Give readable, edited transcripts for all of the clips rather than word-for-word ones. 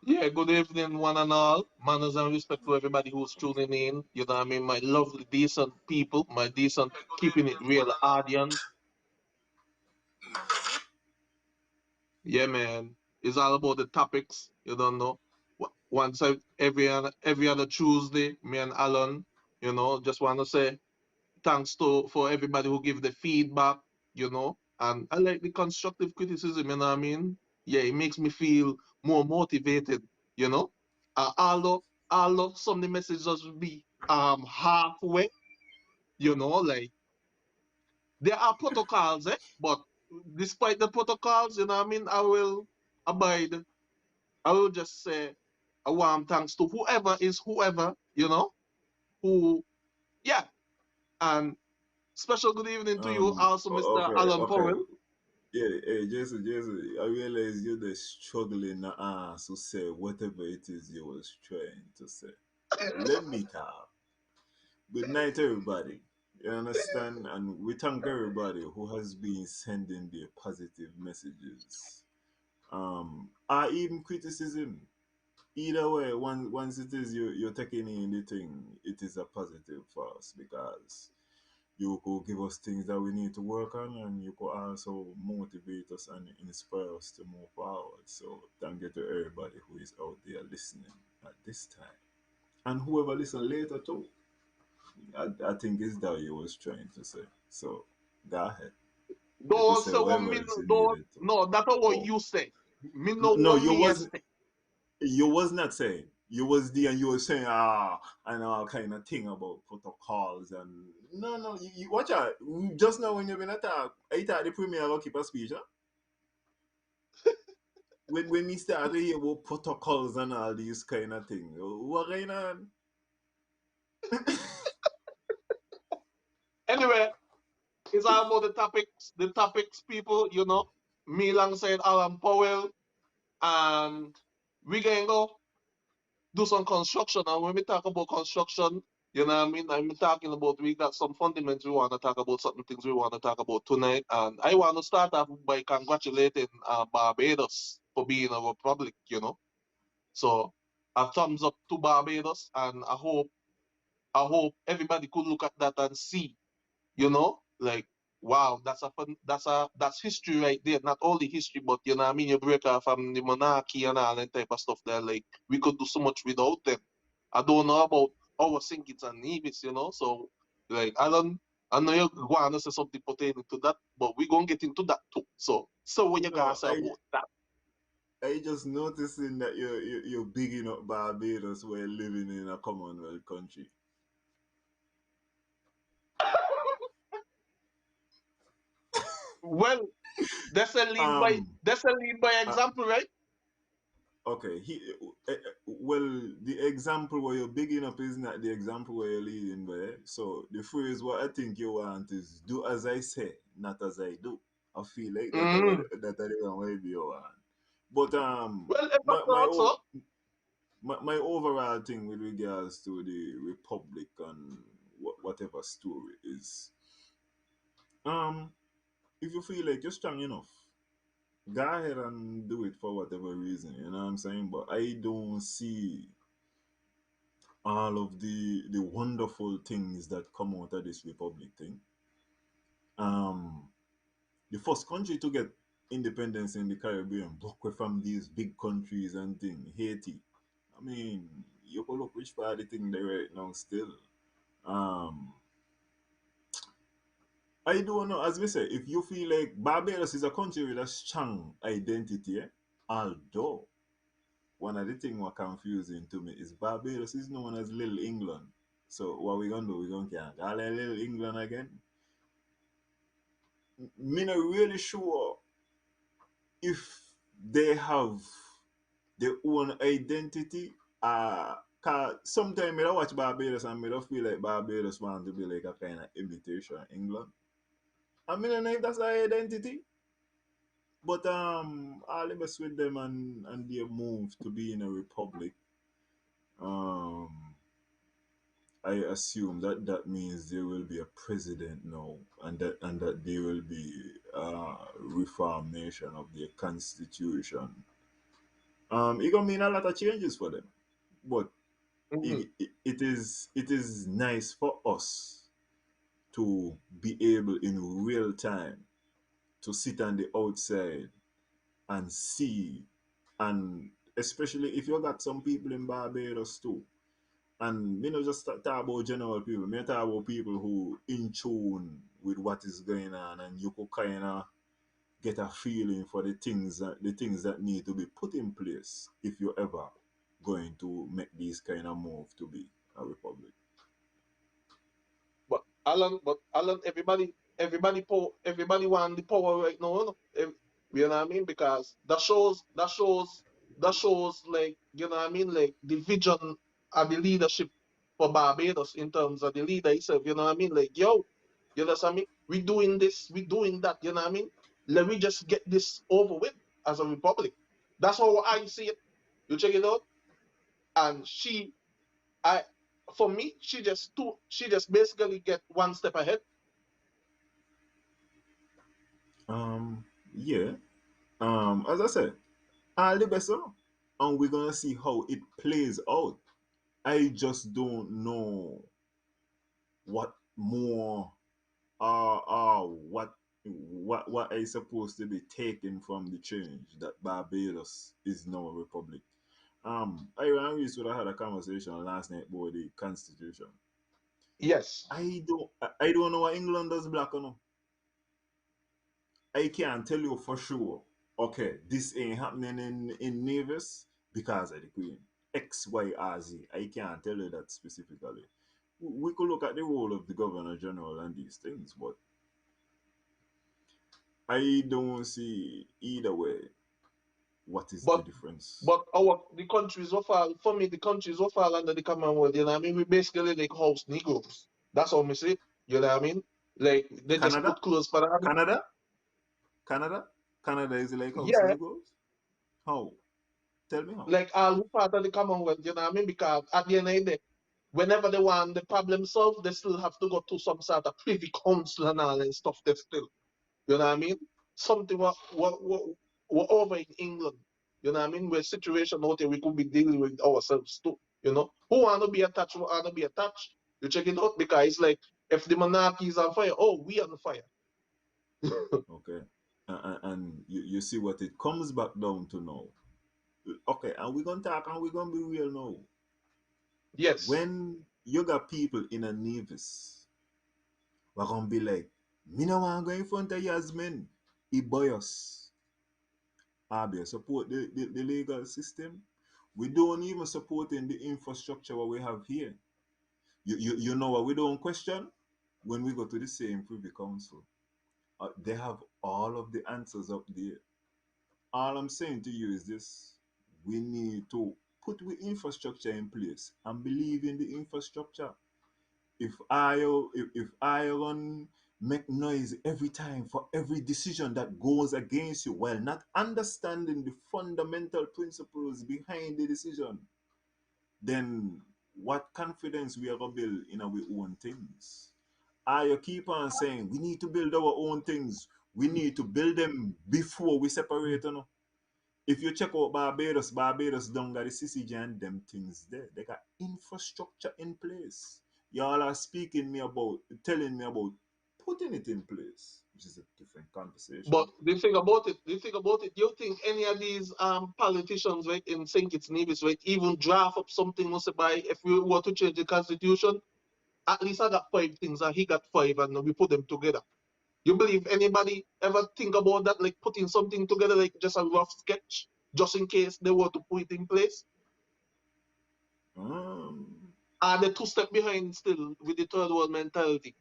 Yeah, good evening, one and all. Manners and respect to everybody who's tuning in. You know what I mean? My lovely, decent people, my decent, keeping it real audience. Yeah, man. It's all about the topics. You don't know. Every other Tuesday, me and Alan, just want to say thanks to for everybody who give the feedback, and I like the constructive criticism, you know what I mean? Yeah, it makes me feel more motivated, you know. Although some of the messages will be halfway, like there are protocols, but despite the protocols, you know what I mean, I will abide. I will just say a warm thanks to whoever is whoever, who yeah. And special good evening to you also, Mr. Okay, Alan okay. Powell. Yeah, hey, Jason, I realize you're the struggling to say whatever it is you was trying to say. Let me talk. Good night, everybody. You understand? And we thank everybody who has been sending their positive messages. Or even criticism. Either way, once it is you're taking in the thing, it is a positive for us because you could give us things that we need to work on and you could also motivate us and inspire us to move forward. So thank you to everybody who is out there listening at this time. And whoever listen later too. I think is that you was trying to say. So go ahead. You could Don't say say what whatever me else you don't needed to. no, that's not what Oh. you say. Me know No, what me say. you was not saying. You was there and you were saying and all kind of thing about protocols and no you watch out just now when you've been attacked I thought the premier will keep a speech, huh? When we start to hear about protocols and all these kind of things, what going on? Anyway, it's all about the topics. The topics, people, me alongside Alan Powell, and we gonna go do some construction. And when we talk about construction, you know what I mean? I'm talking about we got some fundamentals we want to talk about, certain things we want to talk about tonight. And I want to start off by congratulating Barbados for being a republic, So a thumbs up to Barbados, and I hope everybody could look at that and see, like wow, that's history right there. Not only history, but you know what I mean. You break off from the monarchy and all that type of stuff there. Like we could do so much without them. I don't know about our sinkings and nevis, So like I know you're going to say something pertaining to that, but we're gonna get into that too. So what you No, gotta say about that? I just noticing that you're bigging up Barbados while living in a Commonwealth country. Well, Um, that's a lead by uh, example, right? Okay, well, the example where you're bigging up is not the example where you're leading by. So the phrase what I think you want is "do as I say, not as I do." I feel like Mm. that I don't want to be you want. But Well, if I thought so. my overall thing with regards to the Republic and whatever story is, um, if you feel like you're strong enough, go ahead and do it for whatever reason. You know what I'm saying? But I don't see all of the wonderful things that come out of this republic thing. Um, the first country to get independence in the Caribbean, broke away from these big countries and thing, Haiti. I mean, you can look which part of the thing they right now still. Um, I don't know, as we say, if you feel like Barbados is a country with a strong identity, although one of the things what confusing to me is Barbados is known as Little England. So what we gonna do? We gonna call it Little England again? Me not really sure if they have their own identity. Cause sometimes I watch Barbados and I don't feel like Barbados want to be like a kind of imitation of England. I mean, I don't know if that's their identity. But all the mess with them and their move to be in a republic. Um, I assume that that means there will be a president now, and that there will be reformation of the constitution It gonna mean a lot of changes for them, but Mm-hmm. it is nice for us to be able in real time to sit on the outside and see, and especially if you got some people in Barbados too. And me not just talk about general people, me talk about people who in tune with what is going on, and you could kind of get a feeling for the things that need to be put in place if you're ever going to make these kind of move to be a republic. But Alan, everybody want the power right now. No? You know what I mean? Because that shows like you know what I mean, like the vision and the leadership for Barbados in terms of the leader himself. You know what I mean? Like yo, you know what I mean? We doing this, we doing that. You know what I mean? Let me just get this over with as a republic. That's how I see it. You check it out, and I, for me, she just basically get one step ahead. Um, yeah. As I said, all the best, and we're gonna see how it plays out. I just don't know what more what is supposed to be taken from the change that Barbados is now a republic. I and we sort of had a conversation last night about the constitution. Yes. I don't know what England does black or no. I can't tell you for sure. Okay, this ain't happening in Nevis because of the Queen. X, Y, R, Z. I can't tell you that specifically. We could look at the role of the Governor General and these things, but I don't see either way what is the But difference. but our the countries of all for me the countries of all under the Commonwealth, you know what I mean? We basically like house Negroes. That's how me say it. You know what I mean? Like they just Canada? put clothes for the army. Canada? Canada? Canada is like house Yeah, Negroes? How? Tell me how. like all who part of the Commonwealth, you know what I mean? Because at the end of the day, whenever they want the problem solved, they still have to go to some sort of privy council and all and stuff. They still, you know what I mean? Something what over in England. You know what I mean? Where situation out there we could be dealing with ourselves too. You know? Who wanna be attached, who wanna be attached. You check it out because it's like if the monarchy is on fire, oh we on fire. Okay. And you see what it comes back down to now. Okay, and we're gonna talk and we're gonna be real now. Yes. When you got people in a Nevis, we're gonna be like, me no want go in front of Yasmin. He bias. Abia support the legal system. We don't even support in the infrastructure what we have here. You know what we don't question? When we go to the same Privy Council. They have all of the answers up there. All I'm saying to you is this: we need to put the infrastructure in place and believe in the infrastructure. If I run make noise every time for every decision that goes against you while not understanding the fundamental principles behind the decision, then what confidence we are gonna build in our own things? You keep on saying we need to build our own things. We need to build them before we separate. You know? If you check out Barbados, Barbados don't got the CCG and them things there. They got infrastructure in place. Y'all are speaking me about, telling me about putting it in place, which is a different conversation. But the thing about it, do you think any of these politicians right in St. Kitts Nevis right even draft up something must by if we were to change the constitution? At least I got five things and he got five and we put them together. You believe anybody ever think about that, like putting something together, like just a rough sketch, just in case they were to put it in place? Um, Are they two step behind still with the third world mentality?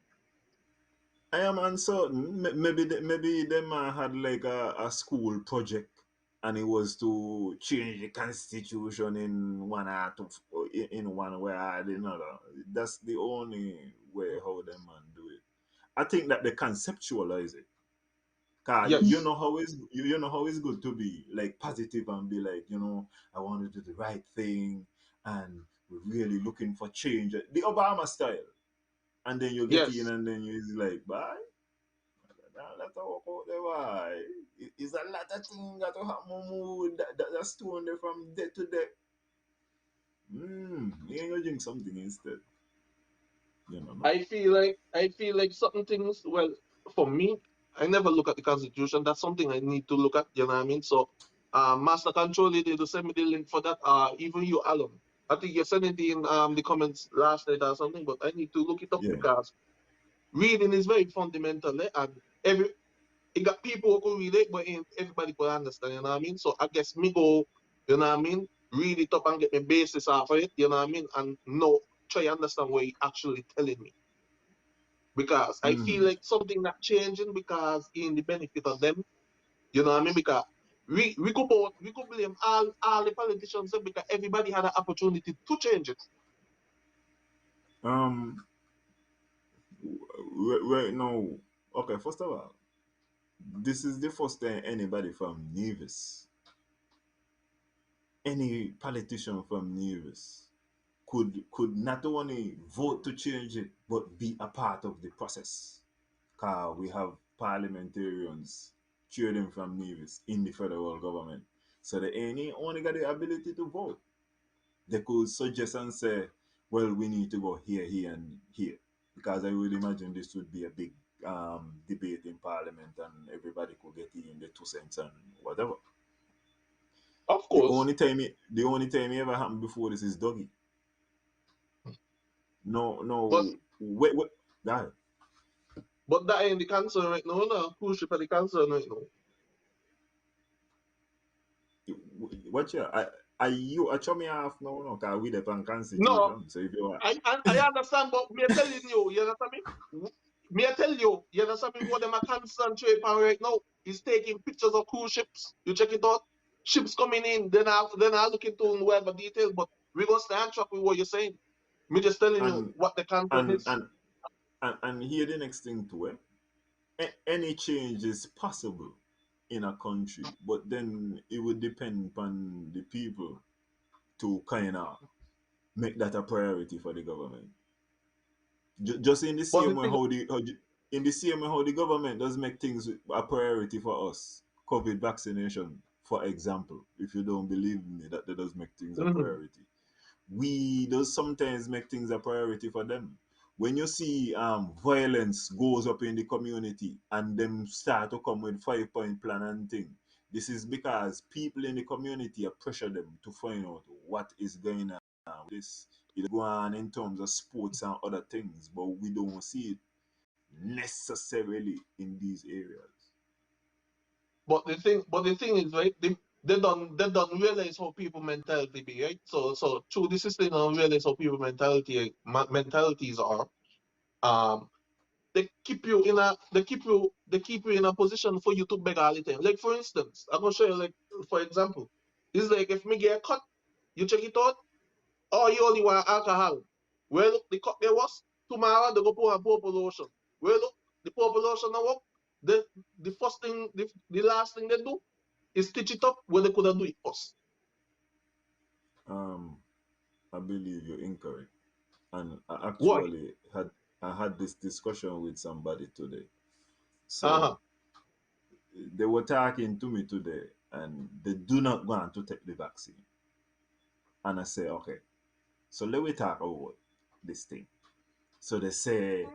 I am uncertain. Maybe them had like a school project, and it was to change the constitution in one art of, in one way or another. That's the only way how them man do it. I think that they conceptualize it. Cause you Yes. know how you know how it's good to be like positive and be like, I want to do the right thing and we're really looking for change. The Obama style. And then you get in Yes. and then you're like, bye. Let's talk about the why. It's a lot of things that happen move that stone there from day to day. You ain't gonna drink something instead. You know, no? I feel like certain things. Well, for me, I never look at the constitution. That's something I need to look at. You know what I mean? So, master control, they do send me the link for that. Even you, Alan. I think you sent it in the comments last night or something. But I need to look it up Yeah. because reading is very fundamental, and every it got people who could read it, but ain't everybody could understand. You know what I mean? So I guess me go. You know what I mean? Read it up and get my basis off of it. You know what I mean? And know, try understand what he actually telling me because I feel Mm-hmm. like something not changing because in the benefit of them, you know what I mean? Because we could blame all the politicians because everybody had an opportunity to change it. Um. Right now, okay. First of all, this is the first time anybody from Nevis, any politician from Nevis, could not only vote to change it but be a part of the process. Cause we have parliamentarians trading from Nevis in the federal government, so they ain't only got the ability to vote. They could suggest and say, well, we need to go here, here, and here. Because I would imagine this would be a big debate in Parliament and everybody could get in the 2 cents and whatever. Of The course, only time it ever happened before this is Dougie. No, but no, wait, that. that ain't the concern right now. No, cruise ship are the concern right now. What you? I you a chummy half now, no, cause we the No, constitution. So if you are, I understand, but me telling you understand me? Me I tell you understand me what them are concentrate on right now is taking pictures of cruise ships. You check it out. Ships coming in, then I look into whatever details, but we're gonna stay on track with what you're saying. Me just telling you and what the concern and is. and and here the next thing to it. Any change is possible in a country, but then it would depend upon the people to kind of make that a priority for the government. Just in the But same the way thing, in the same way how the government does make things a priority for us. COVID vaccination, for example, if you don't believe me, that does make things a mhm. priority. We does sometimes make things a priority for them. When you see violence goes up in the community and them start to come with 5 point plan and thing, this is because people in the community are pressure them to find out what is going on. This is going on in terms of sports and other things, but we don't see it necessarily in these areas. But the thing is, right? They don't realize how people mentality be, right? So through the system, they don't realize how people mentalities are. Um, they keep you in a position for you to beg all the time. Like for instance, I'm gonna show you like for example, it's like if me get a cut, you check it out, oh you only want alcohol. Well look, the cut there was tomorrow they go pour a purple lotion. Well look, the purple lotion now work. The first thing the last thing they do is stitch it up when they could have do it first. Um, I believe you're incorrect, and Why? I had this discussion with somebody today. So Uh-huh. they were talking to me today, and they do not want to take the vaccine. And I say, okay, so let me talk about this thing. So they say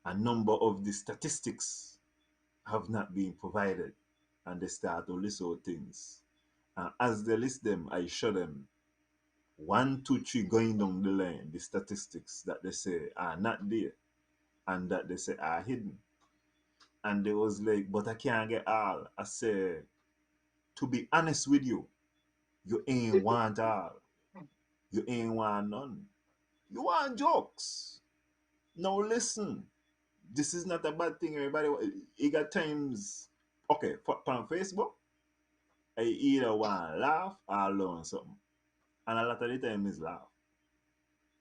a number of the statistics have not been provided, and they start to list out things. And as they list them, I show them one, two, three going down the line, the statistics that they say are not there and that they say are hidden. And they was like, but I can't get all. I say, to be honest with you, you ain't want all. You ain't want none. You want jokes. Now listen, this is not a bad thing. Everybody, you got times. Okay, on Facebook, I either want to laugh or learn something, and a lot of the time is laugh.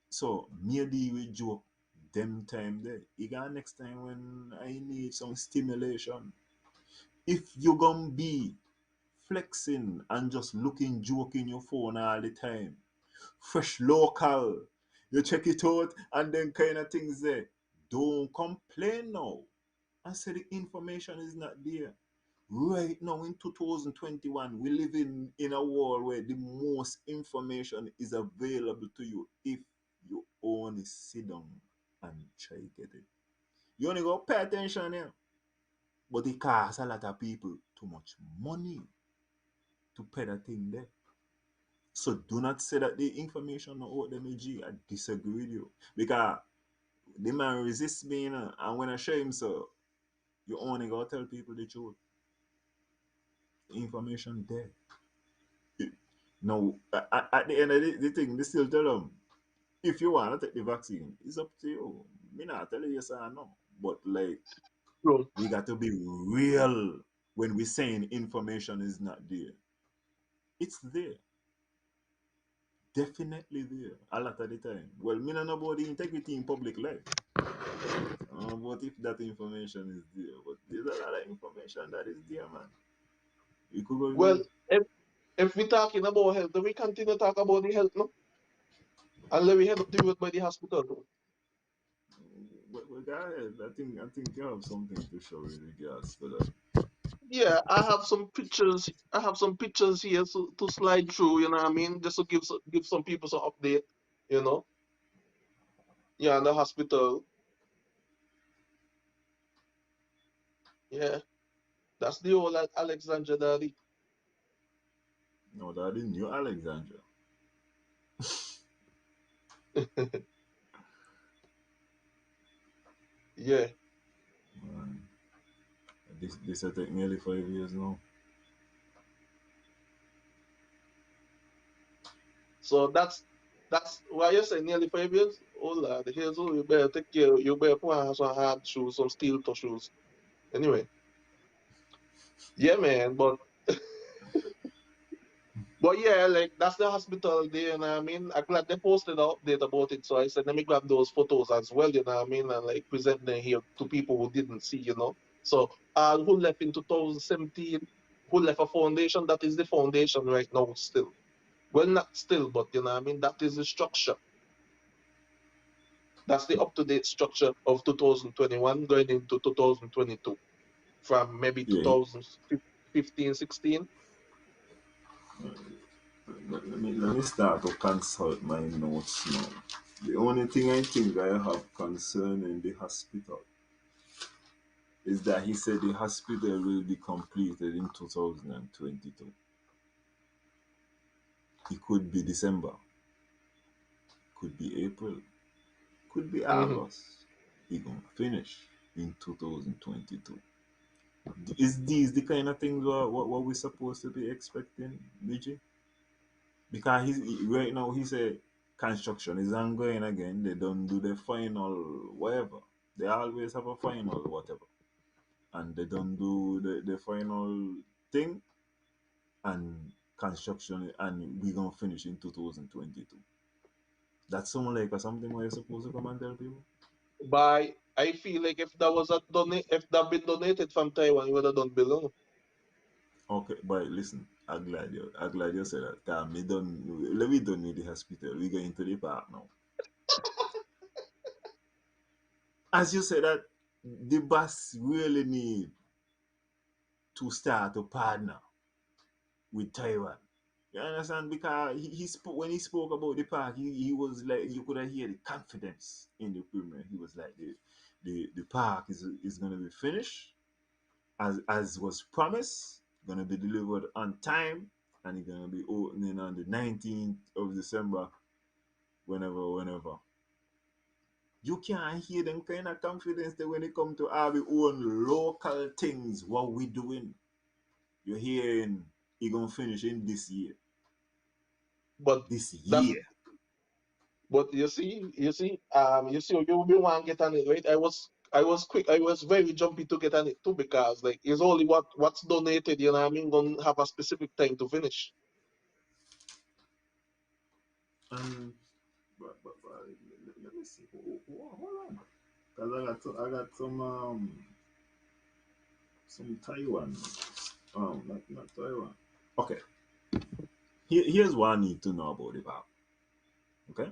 So me deal with joke them time there. You got next time when I need some stimulation. If you gonna be flexing and just looking joke in your phone all the time, fresh local, you check it out and then kind of things there. Don't complain now. I say the information is not there. Right now in 2021, we live in a world where the most information is available to you if you only sit down and try to get it. You only go pay attention here. But it costs a lot of people too much money to pay that thing there. So do not say that the information not out them, G. I disagree with you. Because the man resists me, you know, and when I show him so, you only gotta tell people the truth. The information there. Now, at the end of the thing, they still tell them, if you want to take the vaccine, it's up to you. Me not tell you yes or no. But like, True. we got to be real when we saying information is not there. It's there. Definitely there. A lot of the time. Well, me not know about the integrity in public life. But if that information is there, but there's a lot of information that is there, man. You could go Well, read. if we're talking about health, then we continue to talk about the health, no? And let we head up the road by the hospital. But go ahead. I think you have something to show with regards to that. Yeah, I have some pictures. I have some pictures here to slide through. You know what I mean? Just to give some people some update. You know? Yeah, in the hospital. Yeah, that's the old Alexandra Daddy. No, that is New Alexandria. Yeah. Man, this I take nearly 5 years now. So that's why you say nearly 5 years. Oh lad, here's all you better take care. You better put on some hard shoes, some steel toe shoes. Anyway, yeah, man. But yeah, like that's the hospital there, you know what I mean? I'm glad they posted an update about it. So I said, let me grab those photos as well, you know what I mean? And like present them here to people who didn't see, you know. So who left in 2017, who left a foundation, that is the foundation right now still. Well, not still, but you know what I mean? That is the structure. That's the up-to-date structure of 2021 going into 2022 from maybe Yeah, 2015, 16. let me start to consult my notes now. The only thing I think I have concerning the hospital is that he said the hospital will be completed in 2022. It could be December, could be April, could be Hmm. August. It gonna finish in 2022. Is these the kind of things what we're supposed to be expecting, BG? Because right now he said construction is ongoing again. They don't do the final whatever. They always have a final whatever, and they don't do the final thing and construction, and we're gonna finish in 2022. That's something like something where you're supposed to come and tell people. By I feel like if that was a if that been donated from Taiwan, it would have done below. Okay, but listen, I'm glad you said that. Me don't let me don't need the hospital. We going to the park now. As you said that the boss really need to start to partner with Taiwan. You understand? Because he spoke when he spoke about the park, he was like you could hear the confidence in the premier. He was like the park is gonna be finished as was promised, gonna be delivered on time, and it's gonna be opening on the 19th of December, whenever. You can't hear them kind of confidence that when it come to our own local things, what we doing. You're hearing it gonna finish in this year. But This that's year. but you see, you be want to get on it, right? I was quick, I was very jumpy to get on it too because like it's only what's donated, you know what I mean, gonna have a specific time to finish. And but let me see. Hold on. Cause I got some Taiwan. Not Taiwan. Okay. Here's what I need to know about the park. Okay.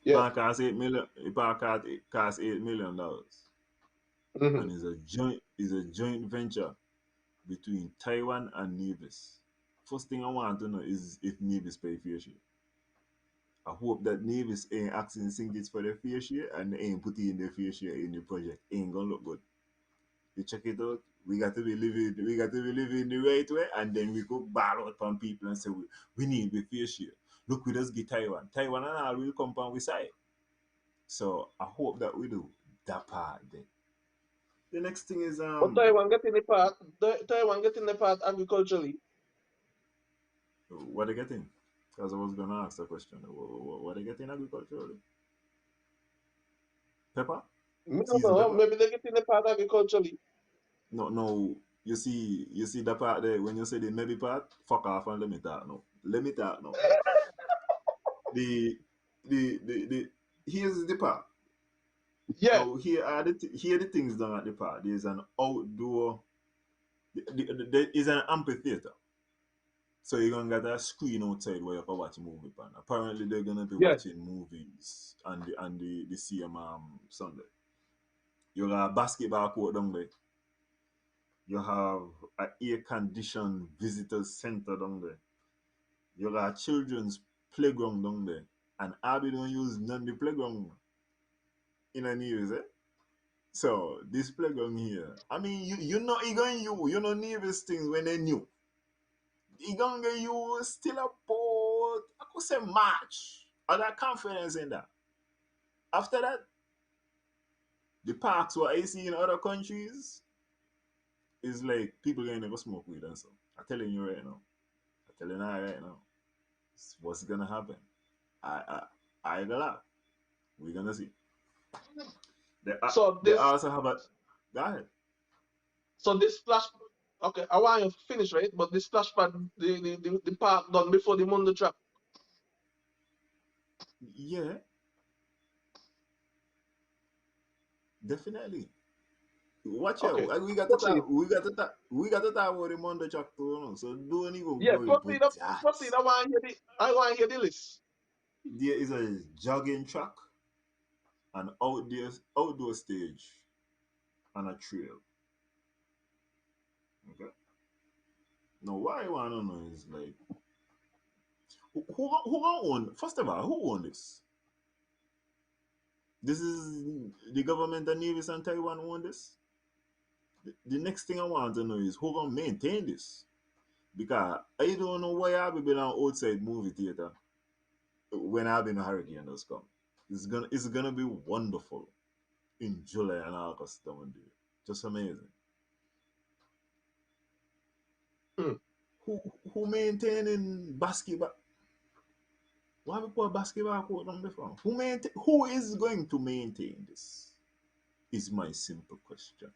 The Yeah. park costs 8 million. The park costs $8 million, Hmm. and it's a joint venture between Taiwan and Nevis. First thing I want to know is if Nevis pay fair share. I hope that Nevis ain't asking Singits for their fair share and they ain't putting their fair share in the project. Ain't gonna look good. You check it out. We got to be living the right way, and then we go ball out on people and say we need the fair share. Look, we just get Taiwan. Taiwan and all will come on we side. So I hope that we do that part then. The next thing is But Taiwan getting the part agriculturally. what they getting? Because I was gonna ask the question. What they getting agriculturally? Pepper? Me don't Season know. pepper? Maybe they getting the part agriculturally. No, no. You see that part there when you say the maybe part. Fuck off and let me talk now. Let me talk now. The the here's the part. Yeah. Now here the things done at the park. There's an outdoor. There is an amphitheater. So you're gonna get a screen outside where you can watch a movie pan. Apparently they're gonna be Yes. watching movies and the same Sunday. You got a basketball court down there. You have a air conditioned visitor center down there. You got a children's playground down there. And I be don't use none of the playground in a news, eh? So this playground here, I mean, you know, you know, Nevis things when they new. You gonna get you still about I could say March. Other confidence in that. After that, the parks what I see in other countries is like people gonna go smoke weed and so. I'm telling you right now. I'm telling you right now. It's what's gonna happen. I gonna lie. We're gonna see. So They this also have a go ahead. so this flash. Okay, I want you to finish right, but this flashback the part done before the Mundo trap. Yeah, definitely. Watch out. Okay, We got to proceed. talk. We got to talk about the Monday track too. No? So don't even Yeah, worry about that. proceed. I want to hear the list. There is a jogging track, an outdoor stage, and a trail. Okay. Now, what I want to know is like, who own? First of all, who own this? This is the government and Nevis and Taiwan own this. The next thing I want to know is who gonna maintain this? Because I don't know why I've been on outside movie theater when I've been a hurricane does come. It's gonna be wonderful in July and August down there. Just amazing. Hmm. Who who maintaining basketball? Why we put a basketball court on the front? Who is going to maintain this? Is my simple question.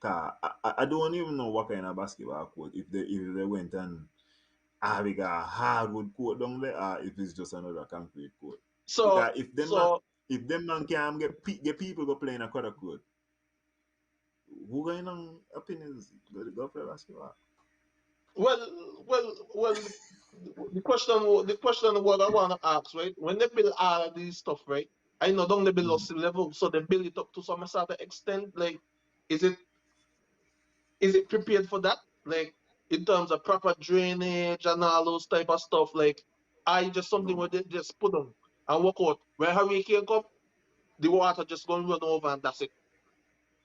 'Cause I don't even know what kind of basketball court if they went and we got a hardwood court down there or if it's just another concrete court. So Because so if them man can get people go play in a quarter court, who going on opinions go play basketball? well. The question what I want to ask, right? When they build all of these stuff, right? I know don't they below Mhm. sea level, so they build it up to some sort of extent. Like, is it prepared for that? Like, in terms of proper drainage and all those type of stuff. Like, I just something where No. they just put them and walk out. When hurricane come, the water just gonna run over and that's it.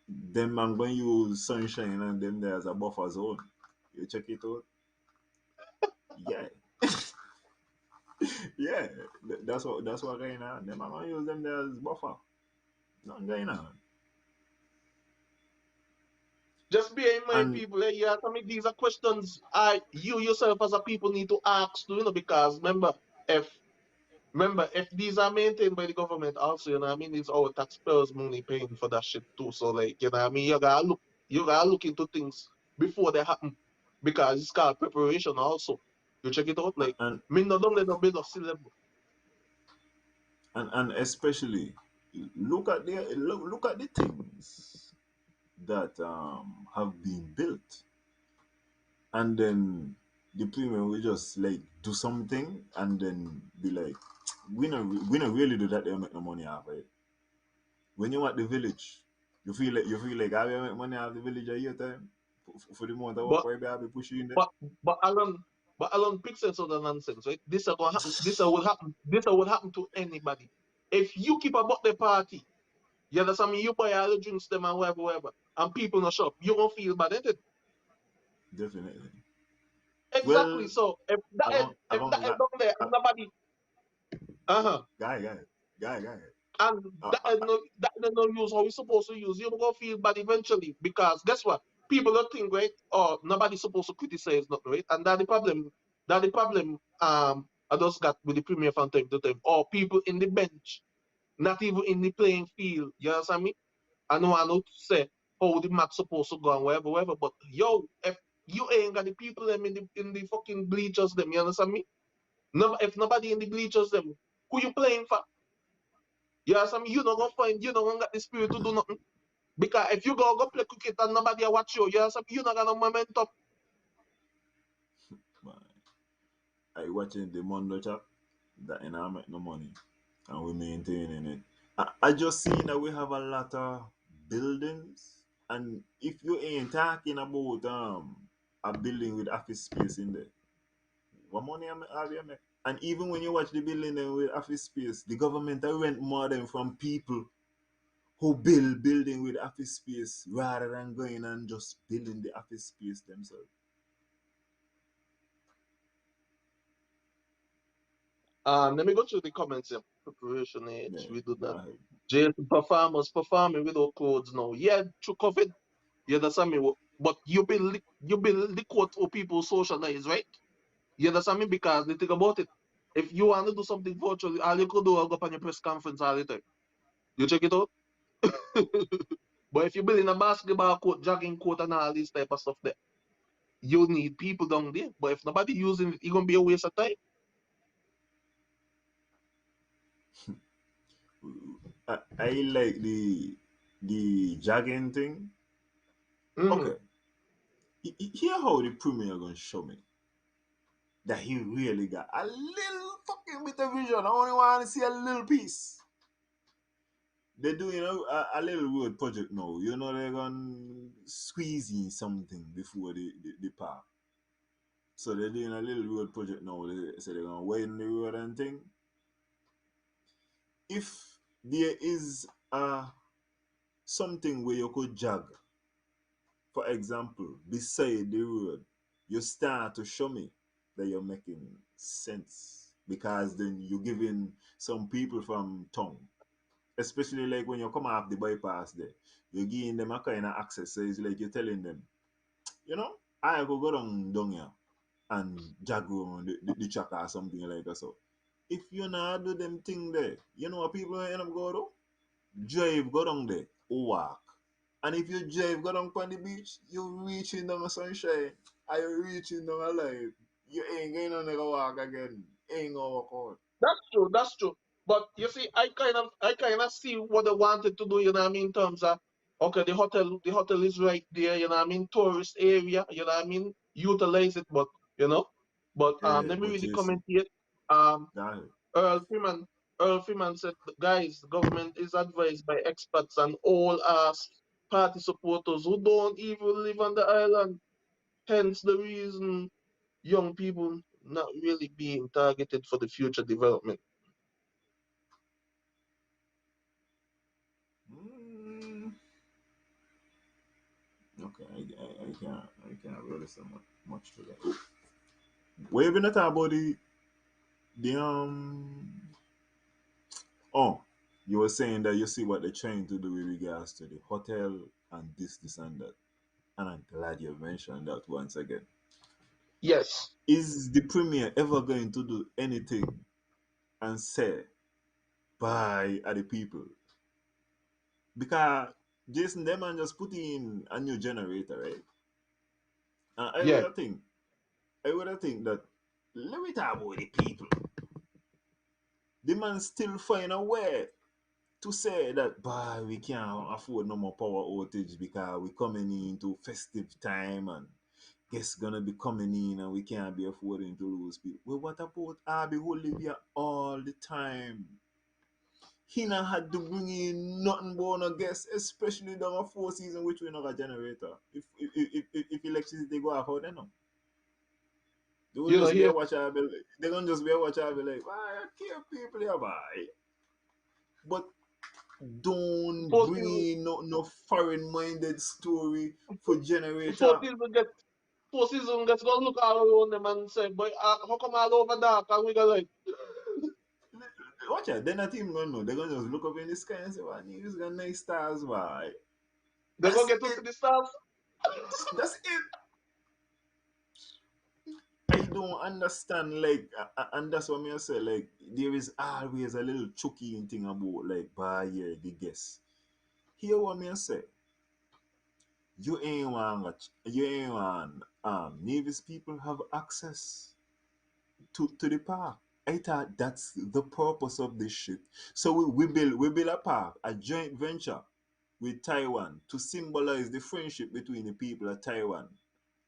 Them man going use sunshine and them there as a buffer zone. You check it out. Yeah. Yeah. That's what going on. Them man gonna use them there as buffer. Nothing going on. Just bear in mind, And people. Yeah, I mean, these are questions I you yourself as a people need to ask. Because if if these are maintained by the government also, I mean, it's our taxpayers' money paying for that shit too. So like, I mean, you gotta look into things before they happen because it's called preparation also. You check it out, like and me no don't let no build of sea level. and especially look at the things that have been built, and then the premium will just like do something and then be like, we not really do that. They make no money off of it. When you at the village, you feel like I will make money out of the village a year time. for the amount of work But where I be pushing in there. but but Alan but Alan pick sense of the nonsense, right? This are gonna happen. This are will happen. This are will happen to anybody. If you keep about the party, you understand me? You buy all the drinks them and whatever, whatever, and people no shop, you gonna feel bad, ain't it? Definitely. Exactly. Well, So I if that don't head got down there and nobody uh-huh. guy. Guy. And Uh, that uh, is no use how we supposed to use. You're gonna feel bad eventually because guess what? People don't think right, oh nobody's supposed to criticize nothing, right? And that the problem I just got with the premier from time to time. Or people in the bench, not even in the playing field. You understand me? I know to say how the match supposed to go and whatever, whatever. But yo, if you ain't got the people them in the fucking bleachers them, you understand me? No, if nobody in the bleachers them, who you playing for? You understand me? You not gonna find you not gonna get the spirit to do nothing. Because if you go play cricket and nobody watch you, you understand me? You not gonna momentum. man, I watching the Mondo chat that and I make no money and we maintaining it. I just seen that we have a lot of buildings and if you ain't talking about a building with office space in there, what money have you make? And even when you watch the building then with office space, the government I rent more than from people who build building with office space rather than going and just building the office space themselves. Let me go through the comments here. Preparation age, Yeah, we do go that. ahead. Jason performers performing without codes now. Yeah, through COVID, you understand me? But you build the code for people socialize, right? You understand me? Because they think about it. If you want to do something virtually, all you could do is go up on your press conference all the time. You check it out. But if you build in a basketball court, jogging court, and all this type of stuff there, you need people down there. But if nobody using it, it's gonna be a waste of time. I like the jogging thing. Mm-hmm. Okay, hear how the premier gonna show me that he really got a little fucking bit of vision. I only want to see a little piece. They're doing a little road project now. You know they're gonna squeeze in something before the park. So they're doing a little road project now. So they're gonna widen the road and thing. If there is something where you could jog, for example, beside the road, you start to show me that you're making sense because then you're giving some people from town, especially like when you come off the bypass there, you're giving them a kind of access. So it's like you're telling them, you know, I could go down here and jog around the track or something like that. So if you not do them thing there, you know what people end up go to? Drive, go down there, walk. And if you drive, go down on the beach, you reaching down the sunshine. Are you reaching down alive? You ain't going on to walk again. Ain't gonna walk out. That's true. That's true. But you see, I kind of see what they wanted to do. You know what I mean? In terms of okay, the hotel is right there. You know what I mean? Tourist area. You know what I mean? Utilize it, but you know. But Yeah, let me but read the Jason, comment here. Um, that Earl Freeman. Earl Freeman said, guys, the government is advised by experts and all us party supporters who don't even live on the island. Hence the reason young people not really being targeted for the future development. mm, okay, I can't really say much to that. We're gonna talk about the oh, you were saying that you see what they're trying to do with regards to the hotel and this and that. And I'm glad you mentioned that once again. Yes. Is the premier ever going to do anything and say bye at the people? Because Jason Deman just put in a new generator, right? And Yeah. I would have think that let me talk about the people. The man still find a way to say that bye we can't afford no more power outage because we coming into festive time and guests gonna be coming in and we can't be affording to lose people. Well, what about Abby who live here all the time? he not had to bring in nothing but a guest, especially during a 4 season which we not a generator. If electricity go off, how they know? They will You know, just be a here, watch out. They gonna just be a watch out. Be like, why I care people here, boy. But don't four bring season, in no foreign minded story for four generator. season get, four season gets gonna look all around them and say, boy, how come all over dark and we got like, Watch out, they're not even gonna know. They're gonna just look up in the sky and say, wow, niggas got nice stars, why? they gonna That's get to it. see the stars? That's it. I don't understand, like, and that's what I say, like, there is always a little chucky thing about, like, by yeah, the guess. Hear what I say? You ain't want Navy's people have access to the park. I thought that's the purpose of this shit. So we build a park, a joint venture with Taiwan to symbolize the friendship between the people of Taiwan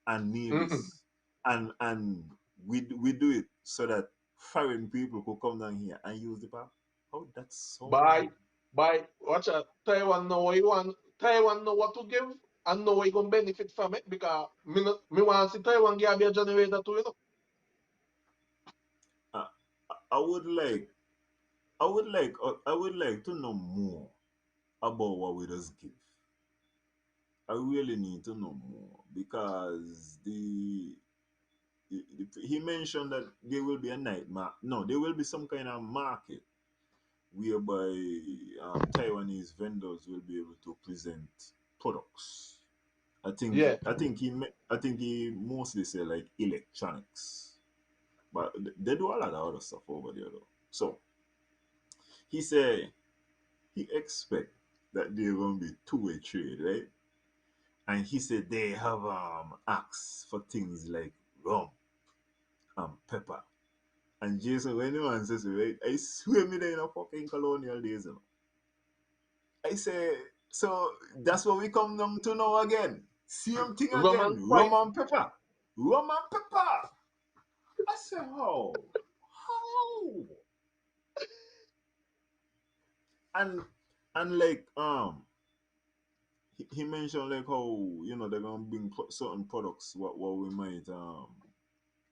and Mm-mm. navies, and we do it so that foreign people could come down here and use the park. Oh, that's so. By, watch out, Taiwan know what you want, Taiwan know what to give and know what you gonna benefit from it because me want to see Taiwan give a generator too, you know. I, I would like I would like to know more about what we just give. I really need to know more because he mentioned that there will be a night no, there will be some kind of market whereby Taiwanese vendors will be able to present products. I think Yeah. I think he mostly said like electronics, but they do a lot of other stuff over there though. So he said he expect that there gonna be two-way trade, right? And he said they have acts for things like rum and pepper. And Jason, when anyone says right, I swear me they in a fucking colonial days, you know. I say, so that's what we come down to now again. Same thing Roman again. Sprite. Rum and pepper. Rum and pepper. I say, how? How? And like he mentioned like how they're gonna bring certain products what we might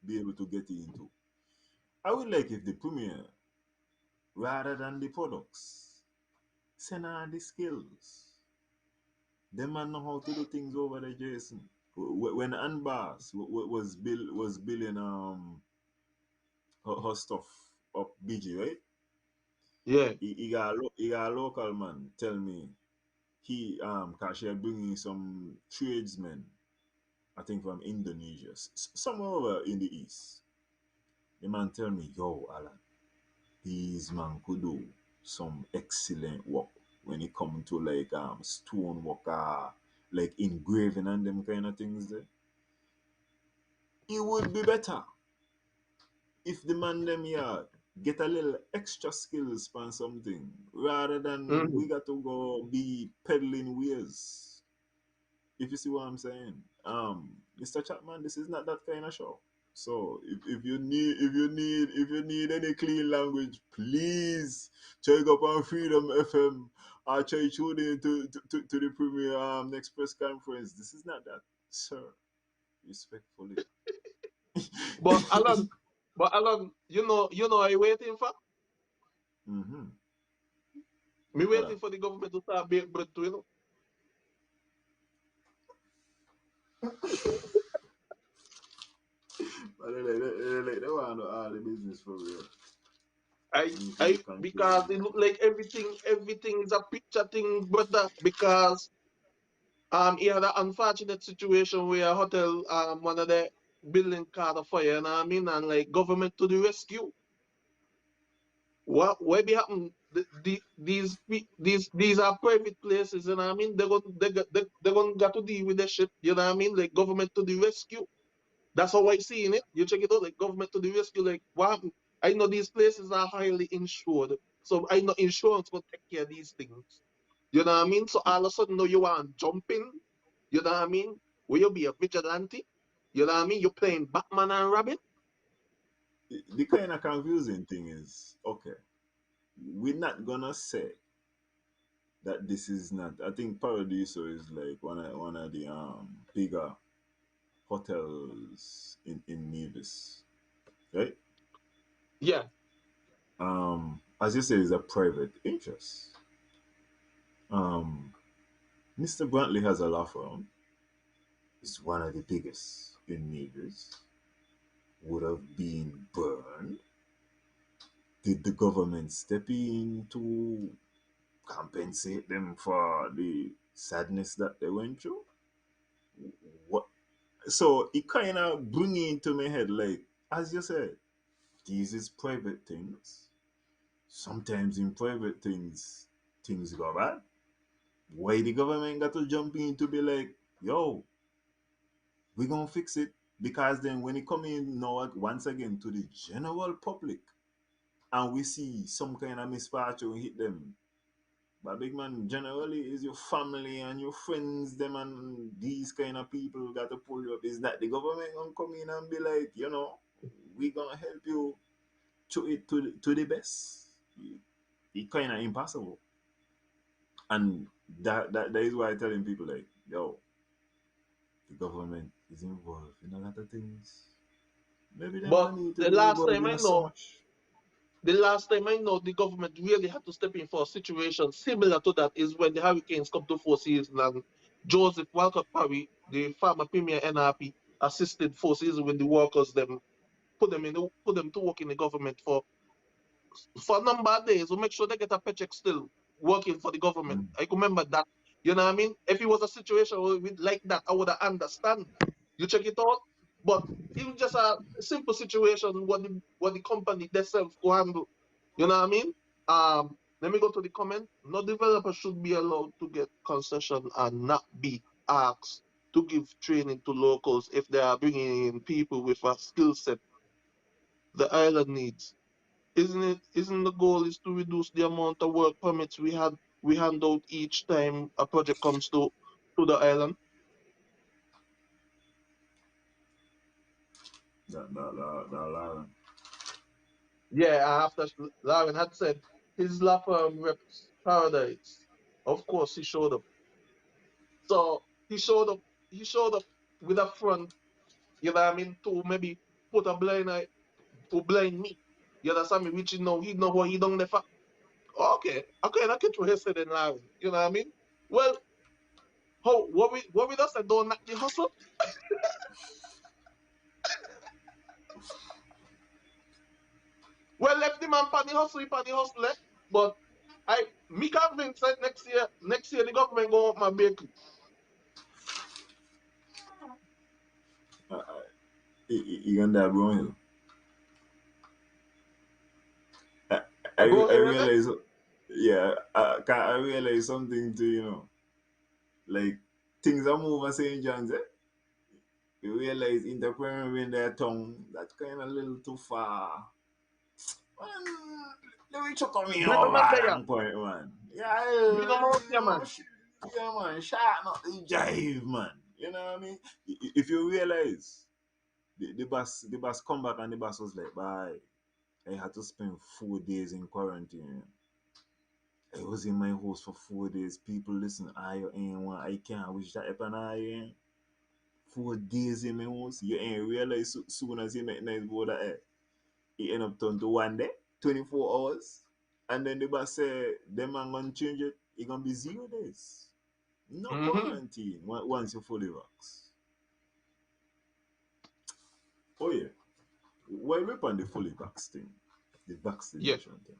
be able to get into. I would like if the premier rather than the products send on the skills. Them man know how to do things over there, Jason. When Anbas was billing her stuff up BG, right? Yeah. He got a local man tell me he cause she had bringing some tradesmen, I think from Indonesia, somewhere over in the east. The man tell me, yo, Alan, these man could do some excellent work when it come to like stone work, like engraving and them kind of things there. It would be better if the man them yard get a little extra skills on something rather than Mm-hmm. we got to go be peddling wares. If you see what I'm saying. Mr. Chapman, this is not that kind of show. So if you need any clean language, please check up on Freedom FM or try tune in to the premier next press conference. This is not that, sir. Respectfully. But Alan, I waiting for? Mm-hmm. Me Well, waiting for the government to start bake bread too, you know. but they want to all the business for real. Need to be Because controlled. it look like everything is a picture thing, brother. Because he had an unfortunate situation where a hotel one of the building caught a fire, you know what I mean, and like government to the rescue. What be happen? These are private places, you know what I mean. They're gonna got to deal with that shit, you know what I mean. Like government to the rescue. That's how I see in it. You check it out, like government to the rescue. Like what happened? I know these places are highly insured, so I know insurance will take care of these things. You know what I mean? So all of a sudden, now you want jumping. You know what I mean? Will you be a vigilante? You know what I mean? You're playing Batman and Robin. The kind of confusing thing is okay. we're not gonna say that this is not. I think Paradiso is like one of the bigger hotels in Nevis, right? Yeah. As you say, it's a private interest. Um, Mr. Brantley has a law firm. It's one of the biggest in Nevis. Would have been burned. Did the government step in to compensate them for the sadness that they went through? What? So it kind of bring into my head, like as you said, these is private things. Sometimes in private things, things go bad. Why the government got to jump in to be like, yo, we gonna fix it? Because then when it come in now once again to the general public and we see some kind of misfortune hit them. But big man, generally is your family and your friends, them and these kind of people got to pull you up. Is that the government gonna come in and be like, we gonna help you to it to the best? It kind of impossible. And that is why I'm telling people like, yo, the government is involved in a lot of things. Maybe them But don't need to the be last involved time in I a so know, much. the government really had to step in for a situation similar to that is when the hurricanes come to Four Seasons and Joseph Walcott Parry, the former premier NRP, assisted Four Seasons when the workers them put them to work in the government for a number of days to make sure they get a paycheck still working for the government. Mm. I can remember that. You know what I mean? If it was a situation like that, I would have understand. You check it out. But it was just a simple situation what the company themselves go handle. You know what I mean? Let me go to the comment. No developer should be allowed to get concession and not be asked to give training to locals if they are bringing in people with a skill set the island needs. Isn't the goal is to reduce the amount of work permits we hand out each time a project comes to the island? That. Yeah, after Lauren had said his law firm reps paradise. Of course he showed up. So he showed up with a front, you know what I mean, to maybe put a blind eye to blind me. You understand me? Which he know what he done there for. Okay, okay, I get what he said in Lauren. You know what I mean? Well, how what we just said don't knock the hustle. Well, left the man pan the hustle, eh? But me convinced that next year the government go up my bakery. Uh, you gonna die Brown I, I, I go I here and there. realize, yeah, I realize something too, like things are moving St. John's, eh? You realize interpreting in their tongue, that's kind of a little too far. Let me check on me Bring a over man at there. that point, man. Yeah, Bring a out here, man. yeah, man, shout not the jive, man. You know what I mean? If you realize, the bus come back and the bus was like, bye. I had to spend 4 days in quarantine. I was in my house for 4 days. People listen, I ain't one. I can't wish that happen. I ain't 4 days in my house. You ain't realize soon as you make nice board that it end up turn to 1 day, 24 hours. And then the boss say, them man gonna change it. It gonna be 0 days. No Mm-hmm. quarantine once you fully vax. Oh yeah. Why we on the fully vax thing? The Yeah. vaccination thing.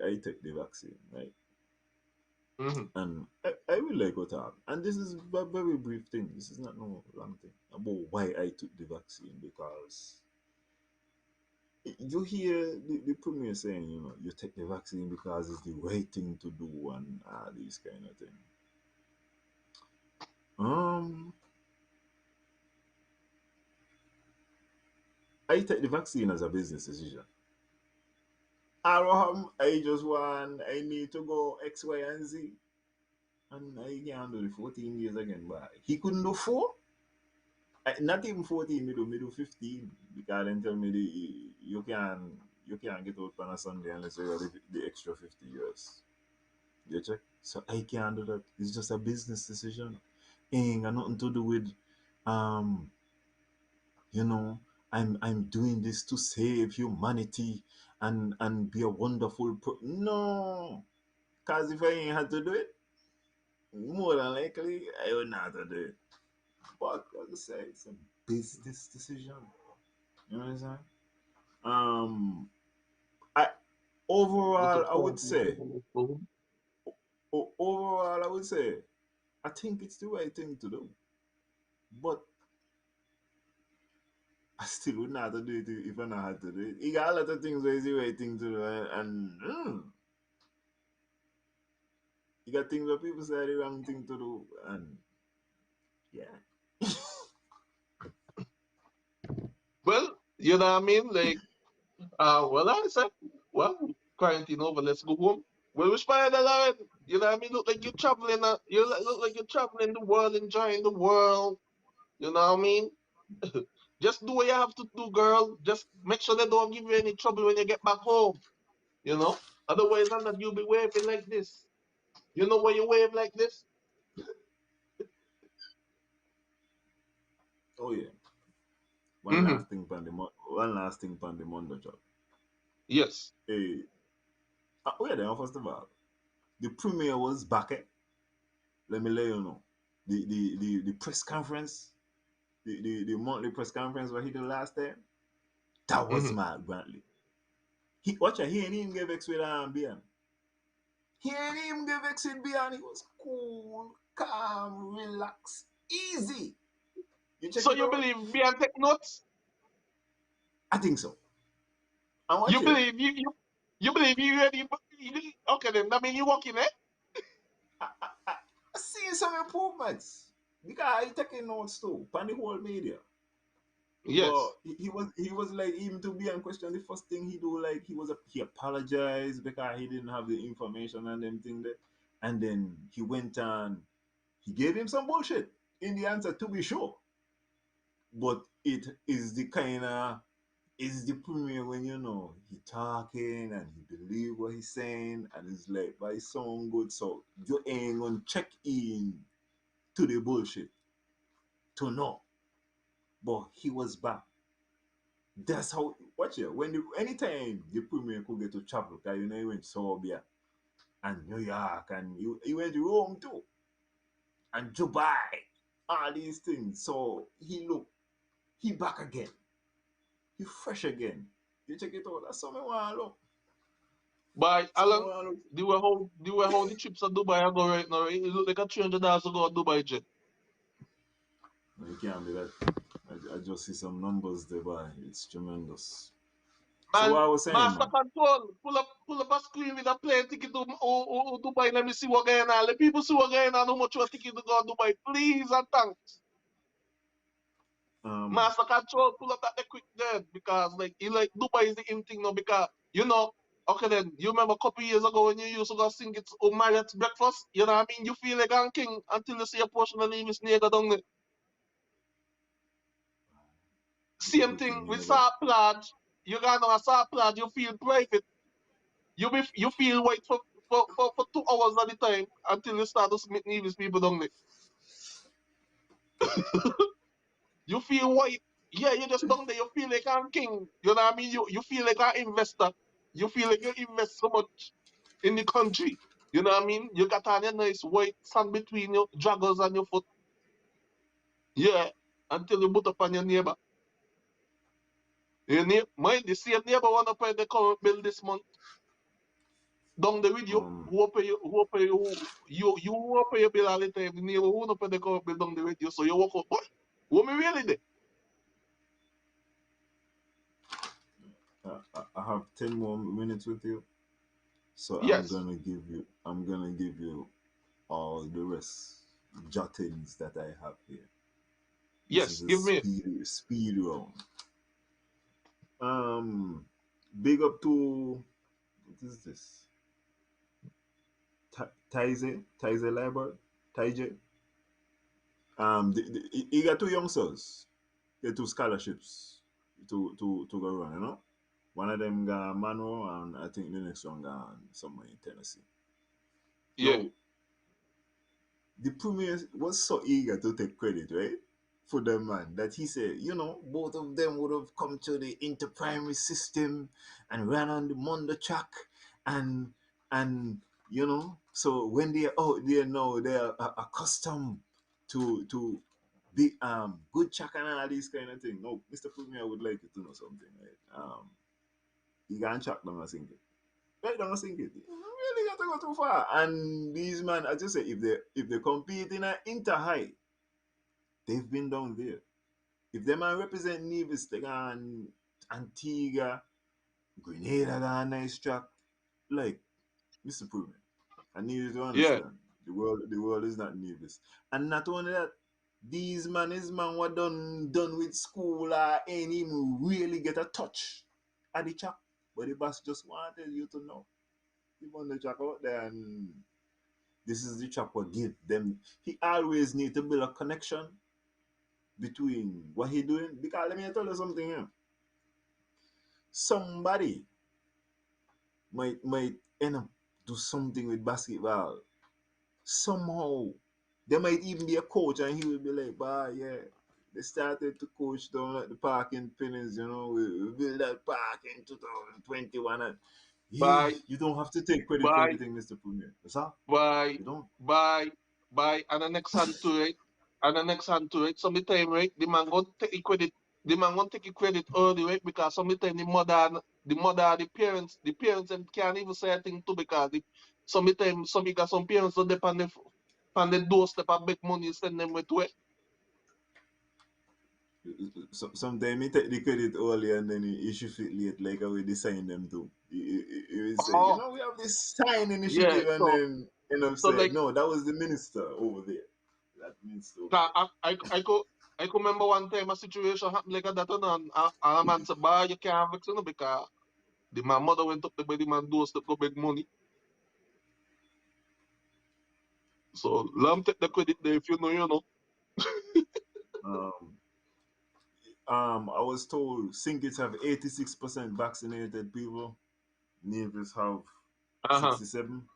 I take the vaccine, right? Mm-hmm. And I will like what happened. And this is a very brief thing. This is not no long thing about why I took the vaccine because you hear the premier saying, you take the vaccine because it's the right thing to do and these kind of thing. Um, I take the vaccine as a business decision. I just want, I need to go X, Y, and Z. And I can't do the 14 years again, but he couldn't do four. Not even 14, me do 15 because then tell me you can. You can't get out on a Sunday unless you got the extra 50 US. You check? So I can't do that. It's just a business decision. Ain't got nothing to do with um, you know, I'm doing this to save humanity and be a wonderful no. Cause if I ain't had to do it, more than likely I would not have to do it. But as I say, it's a business decision. You know what I'm saying? Um, I Little overall I would party, say little boom. overall I would say I think it's the right thing to do, but I still would not have to do it if I not had to do it. You got a lot of things where it's the right thing to do, and you got things where people say the wrong thing to do, and yeah. Well, you know what I mean? Like, well, I said, well, quarantine over, let's go home. Well, we spied the line. You know what I mean? Look like you're traveling. Look like you're traveling the world, enjoying the world. You know what I mean? Just do what you have to do, girl. Just make sure they don't give you any trouble when you get back home. You know? Otherwise, I'm not you'll be waving like this. You know why you wave like this? Oh yeah. Mm-hmm. One last thing on the Mondo job. Yes. Hey, wait there, first of all. The premiere was back. Let me let you know. The press conference, the monthly press conference where he did last time, that was Mm-hmm. mad, Brantley. He ain't even get vexed with Bian. He ain't even get vexed with Bian. He was cool, calm, relaxed, easy. You check So it you out? believe me and take notes? I think so. And watch You it. believe you believe you ready? Okay then. That mean you walking, eh? I see some improvements. The guy taking notes too, on the whole media. But Yes. he was like even to be and question the first thing he do like he apologized because he didn't have the information and them thing there, and then he went on he gave him some bullshit in the answer to be sure, but it is the kind of is the premiere when you know he talking and he believe what he's saying and it's like by sound good so you ain't gonna check in to the bullshit to know, but he was back. That's how watch it. Anytime the premier could get to travel, because you know he went to Serbia and New York and he went to Rome too and Dubai, all these things. So he back again. He fresh again. You check it out. That's something I want to look. But Something I Alan, want to look. the way how the trips to Dubai are going right now, right? It look like a $300 to go to Dubai jet. No, you can't be that. I just see some numbers there, but it's tremendous. So Man, what I was saying, Master man. Control, pull up a screen with a plane ticket to Dubai. Let me see what going on. Let people see what going on. How much your ticket to go to Dubai, please and thanks. Um, Master Control, pull up that the quick then because like you like Dubai is the in thing now because you know. Okay then, you remember a couple years ago when you used to go sing it on Marriott's breakfast? You know what I mean? You feel like a king until you see a portion of the name is nigga down there. Same the thing thing you with never. Saab Plage. You got on a Saab Plage, you feel private. You feel wait for 2 hours at the time until you start to meet Nevis people down there. You feel white. Yeah, you just down there, you feel like I'm king. You know what I mean? You feel like an investor. You feel like you invest so much in the country. You know what I mean? You got on your nice white sand between your joggers and your foot. Yeah. Until you put up on your neighbor. Mind the same neighbor wanna pay the current bill this month. Down there with you, Um, who pay you who pay your bill all the time, the neighbor who no pay the current bill down there with you, so you walk out, boy, what me really there? I have 10 more minutes with you. So Yes, I'm gonna give you all the rest jottings that I have here. This yes, is a give me. speed round. Um, big up to what is this? Taize Library, Taije. He got two youngsters, get two scholarships to go run, you know. One of them got Mano, and I think the next one got somewhere in Tennessee. Yeah. Now, the premier was so eager to take credit, right? For the man that he said, both of them would have come to the inter-primary system and ran on the Mondo track and so when they are out there now, they are accustomed to the good track and all these kind of things. No, Mr. Premier would like you to know something, right? You can't track them and sing it. Right, don't sing it. You really got to go too far. And these man, I just say, if they compete in an inter high, they've been down there. If them man represent Nevis, they got Antigua, Grenada got a nice track. Like, Mr. Proven. I need you to Yeah. understand. The world is not Nevis. And not only that, these man is man what done with school ain't even really get a touch at the track. But the boss just wanted you to know. He on the track out there and this is the track what give them. He always need to build a connection between what he doing. Because let me tell you something here. Somebody might end up do something with basketball. Somehow. There might even be a coach and he will be like, bah, yeah. They started to coach down at the parking pennies, we built that park in 2021 and yeah, Bye. you don't have to take credit for Bye. everything, Mr. Premier. That's all. Bye. You don't. Bye. Bye. And the next hand to it. And the next hand to it. Sometimes, right, the man gonna take the credit. The man gonna take the credit early, right? Because sometimes the parents and can't even say a thing too because sometimes some parents don't depend on the doorstep and beg money send them with way. Sometimes he take the credit early and then he shift it late, like how we sign them too. He will say, Oh, we have this sign yeah. initiative, and So then end up so saying, like no, that was the minister over there. That minister over there. I could remember one time a situation happened like that and a man said, "Bah, you can't vex you know, because my mother went up there by the man doorstep go beg money." So let me take the credit there if you know, you know. Um, I was told Sinkits have 86% vaccinated people. Nevis have Uh-huh. 67.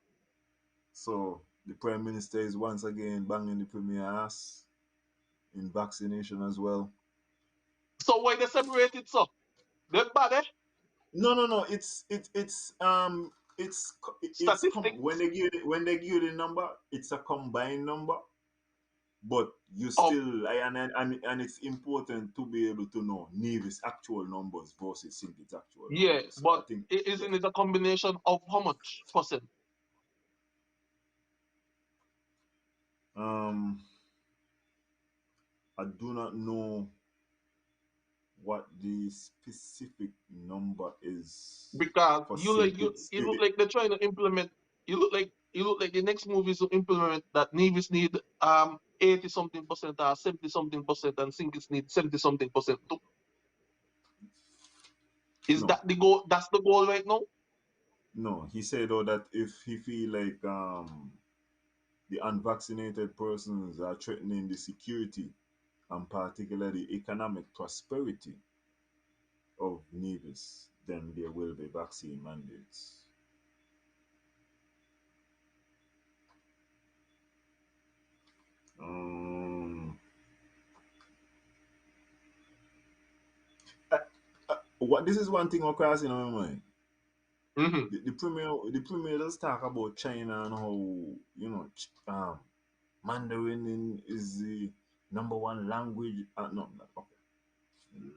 So the Prime Minister is once again banging the Premier ass in vaccination as well. So why they separate it so? They bad, eh? No. When Statistics they give you the number, it's a combined number. But you of still, and it's important to be able to know Nevis actual numbers versus Sinkits actual yeah, numbers. So I but think, yeah. isn't it a combination of how much percent? Um, I do not know what the specific number is Because for you like you Sinkits. it look like they're trying to implement. You look like the next movie is to implement that Nevis need 80 something percent or 70 something percent and Sinkers need 70 something percent too. Is No, that the goal? That's the goal right now. no. He said though that if he feel like the unvaccinated persons are threatening the security and particularly economic prosperity of Nevis, then there will be vaccine mandates. Um, uh, what this is one thing across in my mind. Hmm. The premier does talk about China and how Mandarin is the number one language. No, no, okay.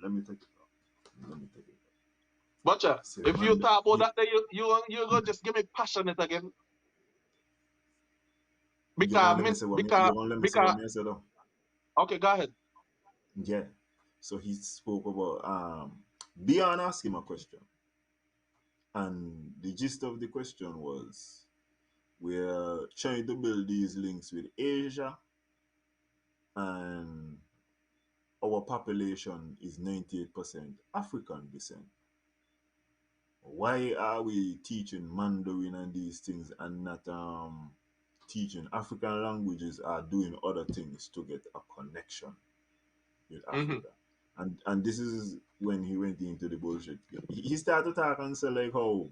Let me take it back. Let me take it back. But Say if you talk about He, that, then you go just give me passionate again you because gonna let me min, say what me? because You gonna let me say what because me I said though? okay, go ahead. Yeah. So he spoke about Beyond asked him a question, and the gist of the question was we're trying to build these links with Asia, and our population is 98% African descent. Why are we teaching Mandarin and these things and not teaching African languages or doing other things to get a connection with Hmm. Africa? And this is when he went into the bullshit. He started talking and say like how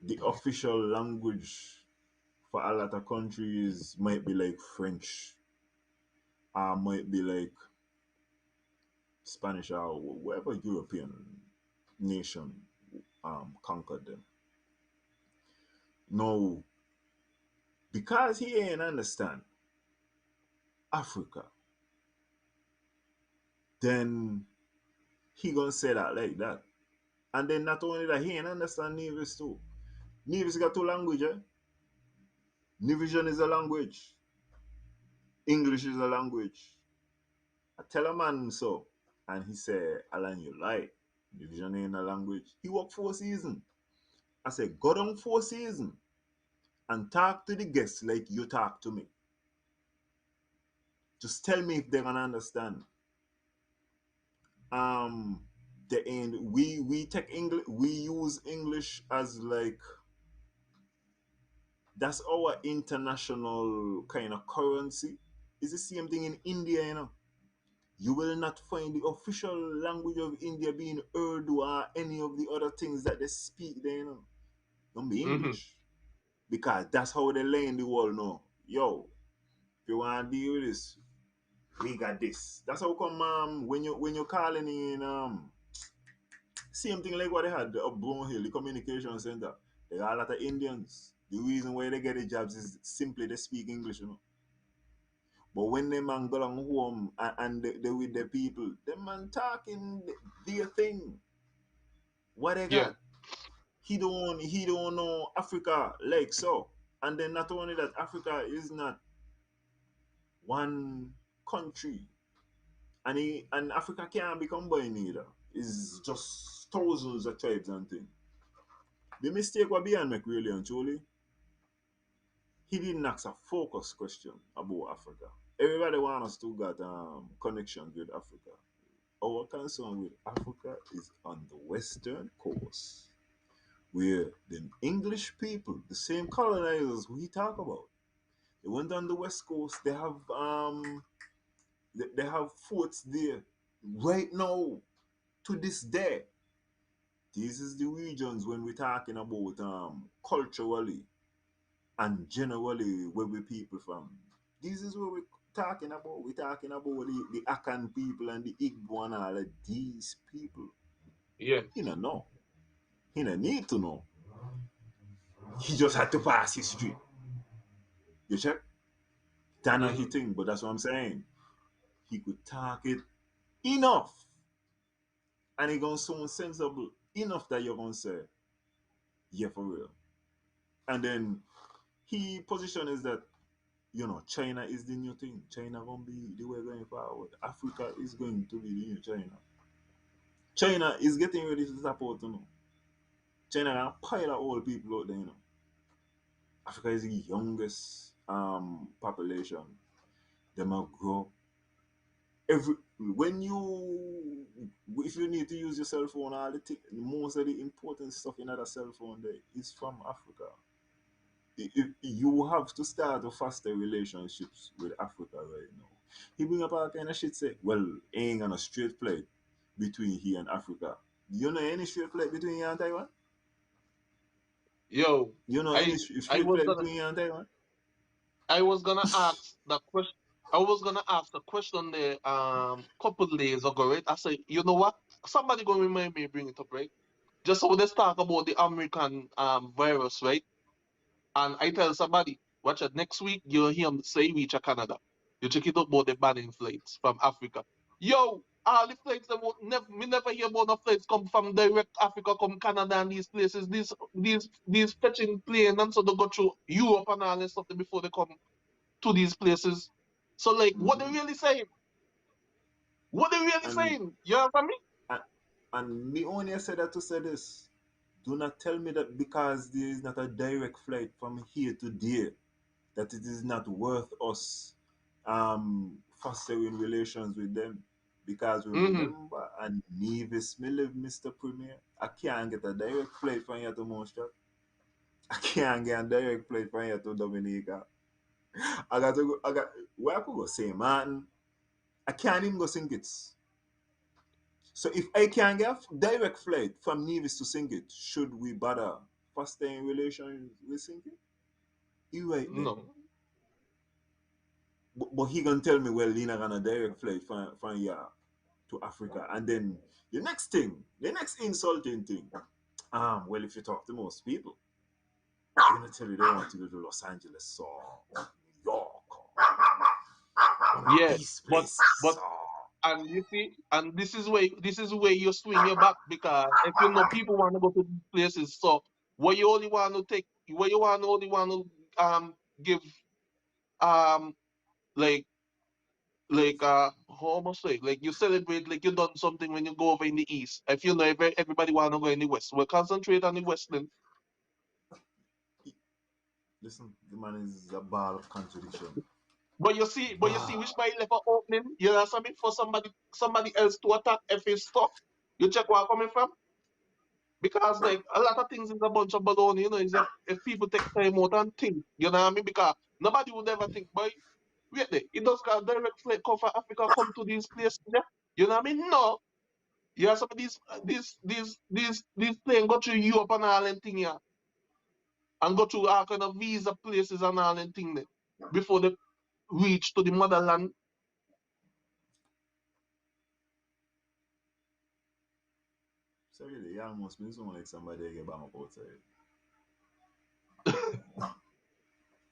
the official language for a lot of countries might be like French, or might be like Spanish, or whatever European nation conquered them. No, because he ain't understand Africa, then he gonna say that like that. And then not only that, he ain't understand Nevis too. Nevis got two languages. Nevisian is a language. English is a language. I tell a man so, and he said, Alan, you lie. Division ain't a language. He worked 4 seasons. I said, go down 4 seasons and talk to the guests like you talk to me. Just tell me if they're gonna understand. Um, the end. We take English. We use English as like that's our international kind of currency. It's the same thing in India, you know. You will not find the official language of India being Urdu or any of the other things that they speak there, you know. Don't be Mm-hmm. English. Because that's how they lay in the world now. Yo, if you want to deal with this, we got this. That's how come when you're calling in same thing like what they had up Brown Hill, the communication center. They got a lot of Indians. The reason why they get the jobs is simply they speak English, you know. But when them man go along home and they with the people, them man talking their thing. What they Yeah. got? He don't know Africa like so. And then not only that, Africa is not one country. And Africa can't be combined either. It's just thousands of tribes and things. The mistake what Bian make really and truly, he didn't ask a focus question about Africa. Everybody want us to get connections with Africa. Our concern with Africa is on the western coast, where the English people, the same colonizers we talk about, they went on the west coast. They have forts there right now to this day. This is the regions when we're talking about culturally and generally where we people from. This is where we're talking about. We're talking about the Akan people and the Igbo and all of these people. Yeah. He don't know. He don't need to know. He just had to pass history. You check? That's not his Mm-hmm. thing, but that's what I'm saying. He could talk it enough. And he gonna sound sensible enough that you're gonna say, yeah, for real. And then he position is that China is the new thing. China gonna be the way going forward. Africa is going to be the new China. China is getting ready to support, China gonna pile of old people out there, Africa is the youngest population. Them will grow. Every when you if you need to use your cell phone, all most of the important stuff in that cell phone there is from Africa. You have to start to foster relationships with Africa right now. He bring up all kind of shit say, well, ain't on a straight flight between here and Africa. You know any straight flight between here and Taiwan? Yo, You know any I I straight was flight gonna between here and Taiwan? I was gonna ask the question. I was gonna ask the question there couple days ago, right? I said, you know what? Somebody gonna remind me bring it up, right? Just so let's talk about the American virus, right? And I tell somebody, watch it next week, you'll hear him say reach a Canada. You check it out about the banning flights from Africa. Yo, all the flights that me never hear about the flights come from direct Africa, come Canada and these places. These fetching plane and so they go through Europe and all this stuff before they come to these places. So like what they Mm-hmm. really saying? What they really And, saying? You understand me? and and me only said that to say this. Do not tell me that because there is not a direct flight from here to there, that it is not worth us fostering relations with them. Because Mm-hmm. remember, and Nevis me live, Mr. Premier. I can't get a direct flight from here to Montreal. I can't get a direct flight from here to Dominica. I got to go, where I could go? St. Martin. I can't even go St. Kitts. So if I can get direct flight from Nevis to St. Kitts, should we bother foster in relations with St. Kitts? You right there. No. But he gonna tell me, well, you're not gonna direct flight from Europe to Africa. And then the next thing, the next insulting thing, well, if you talk to most people, they're gonna tell you they want to go to Los Angeles or New York or one of Yeah, these but places. but and you see, and this is where you swing your back because if you know people want to go to these places, so where you want only want to give um like how much say like you celebrate like you done something when you go over in the east. If you know everybody want to go in the west, we'll concentrate on the west then. Listen, the man is a ball of contradiction. But you see, Bah. which might left an opening, you know something for somebody else to attack if it's stuff. You check where I'm coming from? Because like a lot of things is a bunch of baloney, is if people take time out and think, you know what I mean? Because nobody would ever think, boy, wait there, it does got direct flight come from Africa come to these places there. You know what I mean? No. You have some of these plane go through Europe and all and thing here and go through all kind of visa places and all and thing there before they reach to the motherland. So really, you almost been someone like somebody that get bang up outside.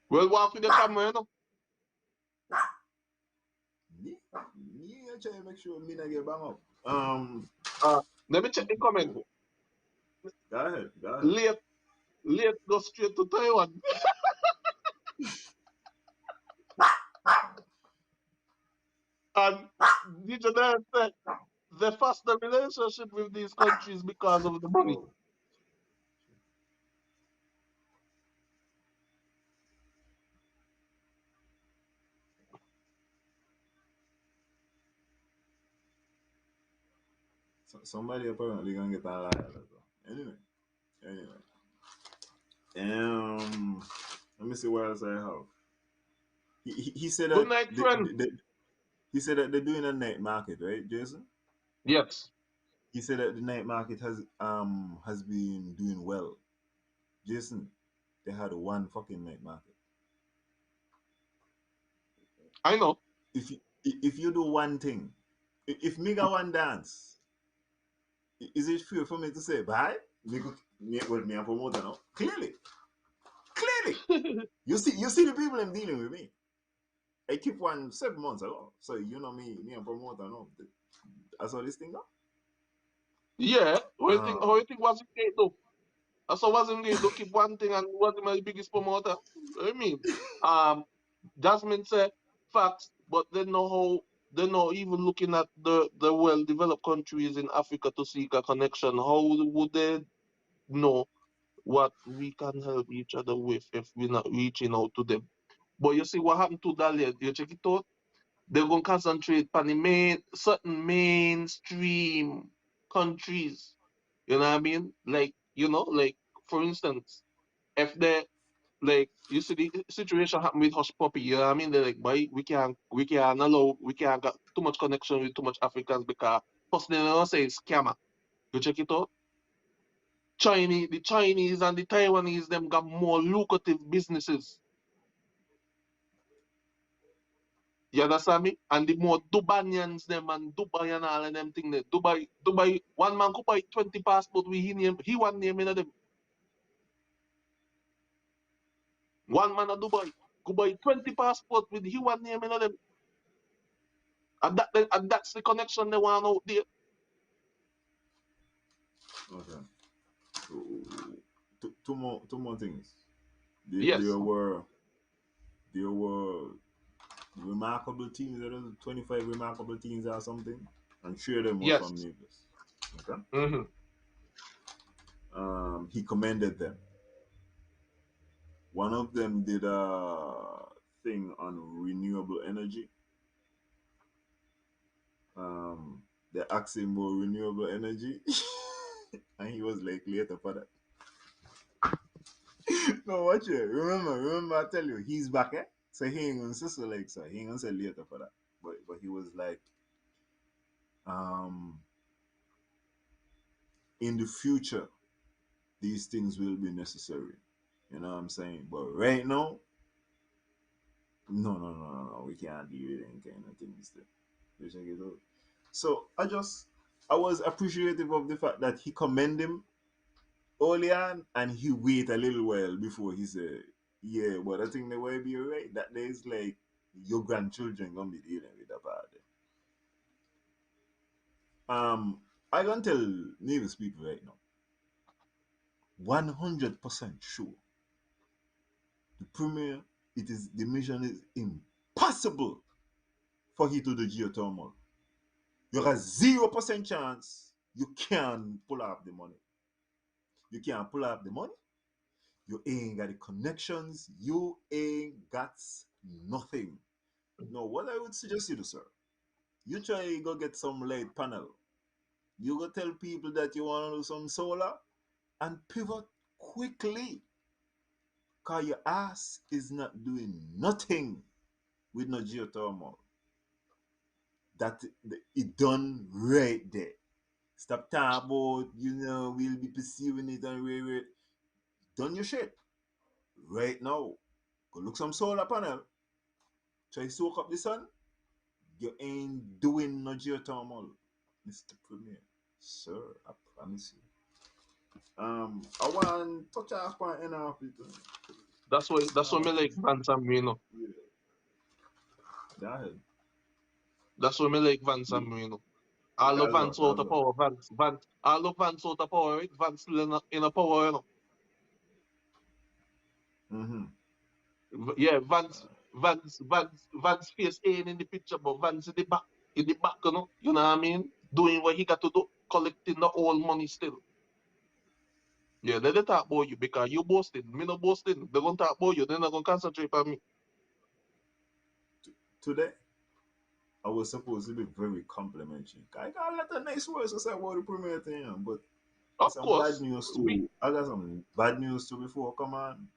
Well, walk with the camera, Me? Me I try to make sure me not get bang up. Uh, let me check the comment. Go ahead, go ahead. Late, late go straight to Taiwan. And did you know that they fast the relationship with these countries because of the money? Oh, somebody apparently gonna get that lie. Anyway, anyway. Let me see what else I have. He said Good that night, friend. he said that they're doing a night market, right, Jason? Yes, He said that the night market has been doing well. Jason, they had one fucking night market. I know. If you do one thing, if me got one dance, is it fair for me to say bye? Me a promoter now. Clearly, you see the people I'm dealing with me. I keep one 7 months ago, so you know me a promoter now. I saw this thing go. Yeah, how Um, you think was it great though? So was him going to keep one thing and was my biggest promoter? I mean, um, Jasmine said facts, but they know even looking at the well developed countries in Africa to seek a connection. How would they know what we can help each other with if we're not reaching out to them? But you see what happened to Dalia, you check it out? They're gonna concentrate on the certain mainstream countries. You know what I mean? Like for instance, if they like you see the situation happen with Hush Puppy, you know what I mean? They're like, boy, we can't got too much connection with too much Africans because first thing they gonna say is scammer. You check it out? The Chinese and the Taiwanese them got more lucrative businesses. You understand me? And the more Dubanians them and Dubai and all of them thing there. Dubai, one man could buy 20 passport with he one name in them. One man in Dubai could buy 20 passport with he one name in them. And that's the connection they want out there. okay. Two more things. There, Yes. there were there were remarkable teams. There was 25 remarkable teams or something, and three of them were from Yes. Nevis. Okay. Mm-hmm. He commended them. One of them did a thing on renewable energy. Um, they asked him more renewable energy, and he was like later for that. No, watch it. Remember, I tell you, he's back, eh? So he ain't gonna say so like so. He ain't gonna say later for that. but he was like, um, in the future, these things will be necessary. You know what I'm saying? But right now, no. We can't do any kind of things there. You check it out. So I was appreciative of the fact that he commend him early on, and he wait a little while before he said, "Yeah, but I think the way be right. That there's like your grandchildren gonna be dealing with about it." I can tell Nevis people right now, 100% sure, the premier, it is the mission is impossible for he to do geothermal. You have 0% chance you can pull up the money. You can't pull up the money. You ain't got the connections. You ain't got nothing. No, what I would suggest you do, sir, you try go get some light panel. You go tell people that you want to do some solar and pivot quickly. Cause your ass is not doing nothing with no geothermal. That it done right there. Stop talking about, we'll be pursuing it and wait. Done your shit. Right now. Go look some solar panel. Try soak up the sun. You ain't doing no geothermal, Mr. Premier. Sir, I promise you. I want to touch off on NRP. That's why me like Vance and Marino. Yeah, go ahead. That's why me like Vance and Marino. All of Vance out That's of all. power, Vance. All of Vance out of power, right? Vance still in a power, you know. Mm-hmm. Yeah, Vance face ain't in the picture, but Vance in the back, you know. You know what I mean? Doing what he got to do, collecting the old money still. Yeah, they talk about you because you boasting. Me no boasting. They gonna talk about you. They're not gonna concentrate on me. Today, I was supposed to be very complimentary. I got a lot of nice words to say about the premier thing, but Of some bad course, news we too. I got some bad news too before come on.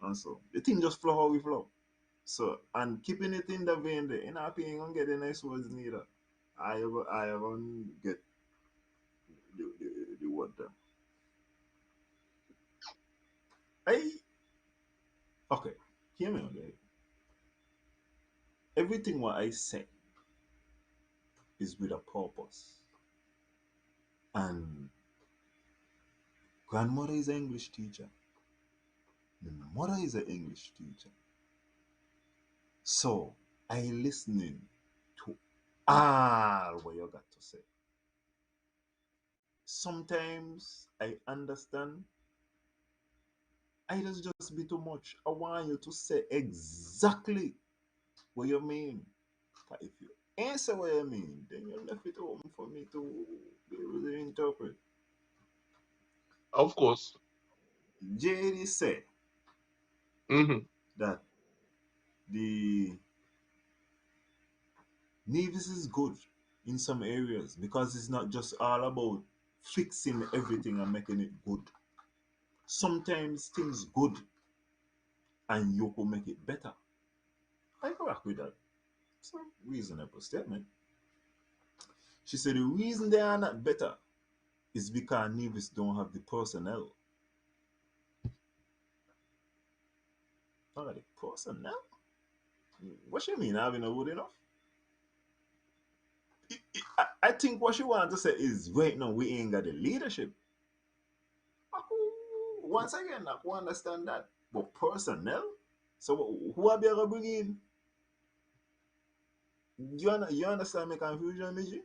And so the thing just flow how we flow. So and keeping it in the vein there, in our opinion, gonna get the nice words neither. I haven't get the word there. I okay, hear me okay. Everything what I say is with a purpose. And grandmother is an English teacher. My mother is an English teacher. So I listening to all what you got to say. Sometimes I understand. I just be too much. I want you to say exactly what you mean. But if you answer what you mean, then you left it open for me to be able to interpret. of course. JD said Hmm. that the Nevis is good in some areas because it's not just all about fixing everything and making it good. Sometimes things good and you can make it better. I go back with that. It's a reasonable statement. She said the reason they are not better is because Nevis don't have the personnel. Not the personnel? What you mean having a good enough? I think what she wanted to say is right now we ain't got the leadership. Once again, I can understand that. But personnel? So who are they going to bring in? You understand my confusion, Miji?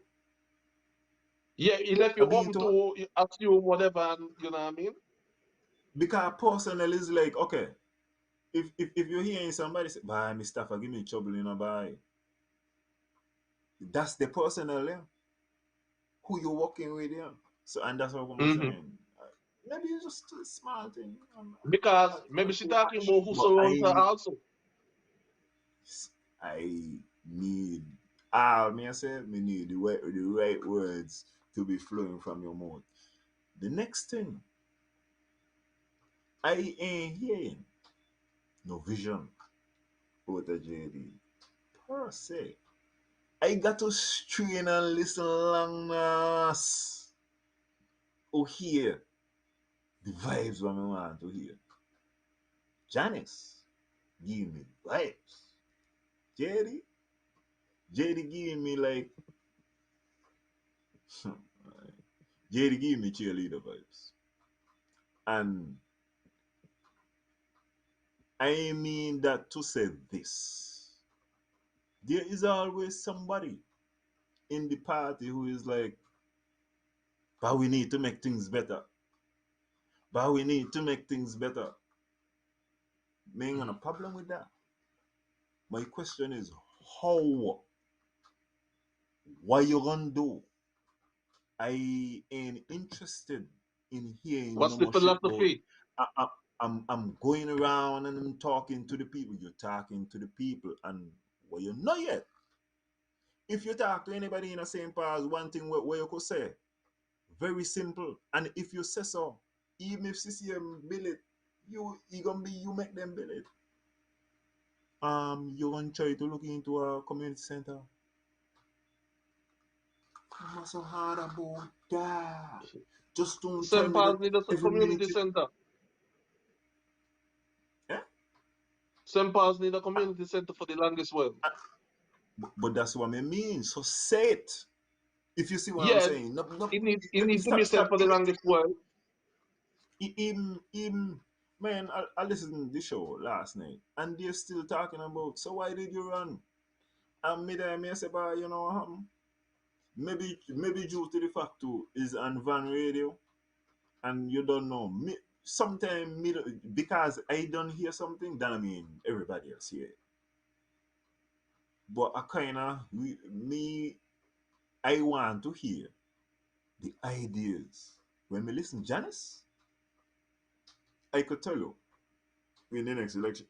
Yeah, he left I you begin open to to assume whatever, and you know what I mean. because personnel is like okay. If you're hearing somebody say, "Bye, Mister, give me trouble," bye. That's the personnel, yeah. Who you working with, yeah. So and that's what I'm Hmm. saying. Maybe it's just a small thing. Because maybe Not she too talking much. about who But surrounds her also. I need ah me I say me need the right words to be flowing from your mouth. The next thing I ain't hearing no vision out of JD per se. I got to strain and listen long nas. Oh, hear the vibes what I want to hear. Janice, give me vibes. JD, JD give me like, JD give me cheerleader vibes. And I mean that to say this. There is always somebody in the party who is like, but we need to make things better. But we need to make things better. Me ain't got a problem with that. My question is, how? What you gonna do? I ain't interested in hearing What's no the more shit about. philosophy? I, I, I'm going around and I'm talking to the people. You're talking to the people, and what you know yet? If you talk to anybody in the same past, one thing what you could say, very simple. And if you say so, even if CCM bill it, you gonna be you make them bill it. You gonna try to look into a community center. Come on, so hard about that. Just don't tell St. me that Paul's need a every minute. community center. Yeah? St. Paul's need a community center for the longest while. But that's what I mean. So say it. If you see what I'm Yeah, saying. No, no, it need to be stop, said stop for the longest imitating. while. Even, man, I listened to the show last night and they're still talking about, so why did you run? And me there, me say, "Bah, you know, maybe due to the fact too is on van radio and you don't know. Me, sometimes me, because I don't hear something, then I mean everybody else hear it. But I kinda, me, I want to hear the ideas. When we listen Janice, I could tell you in the next election,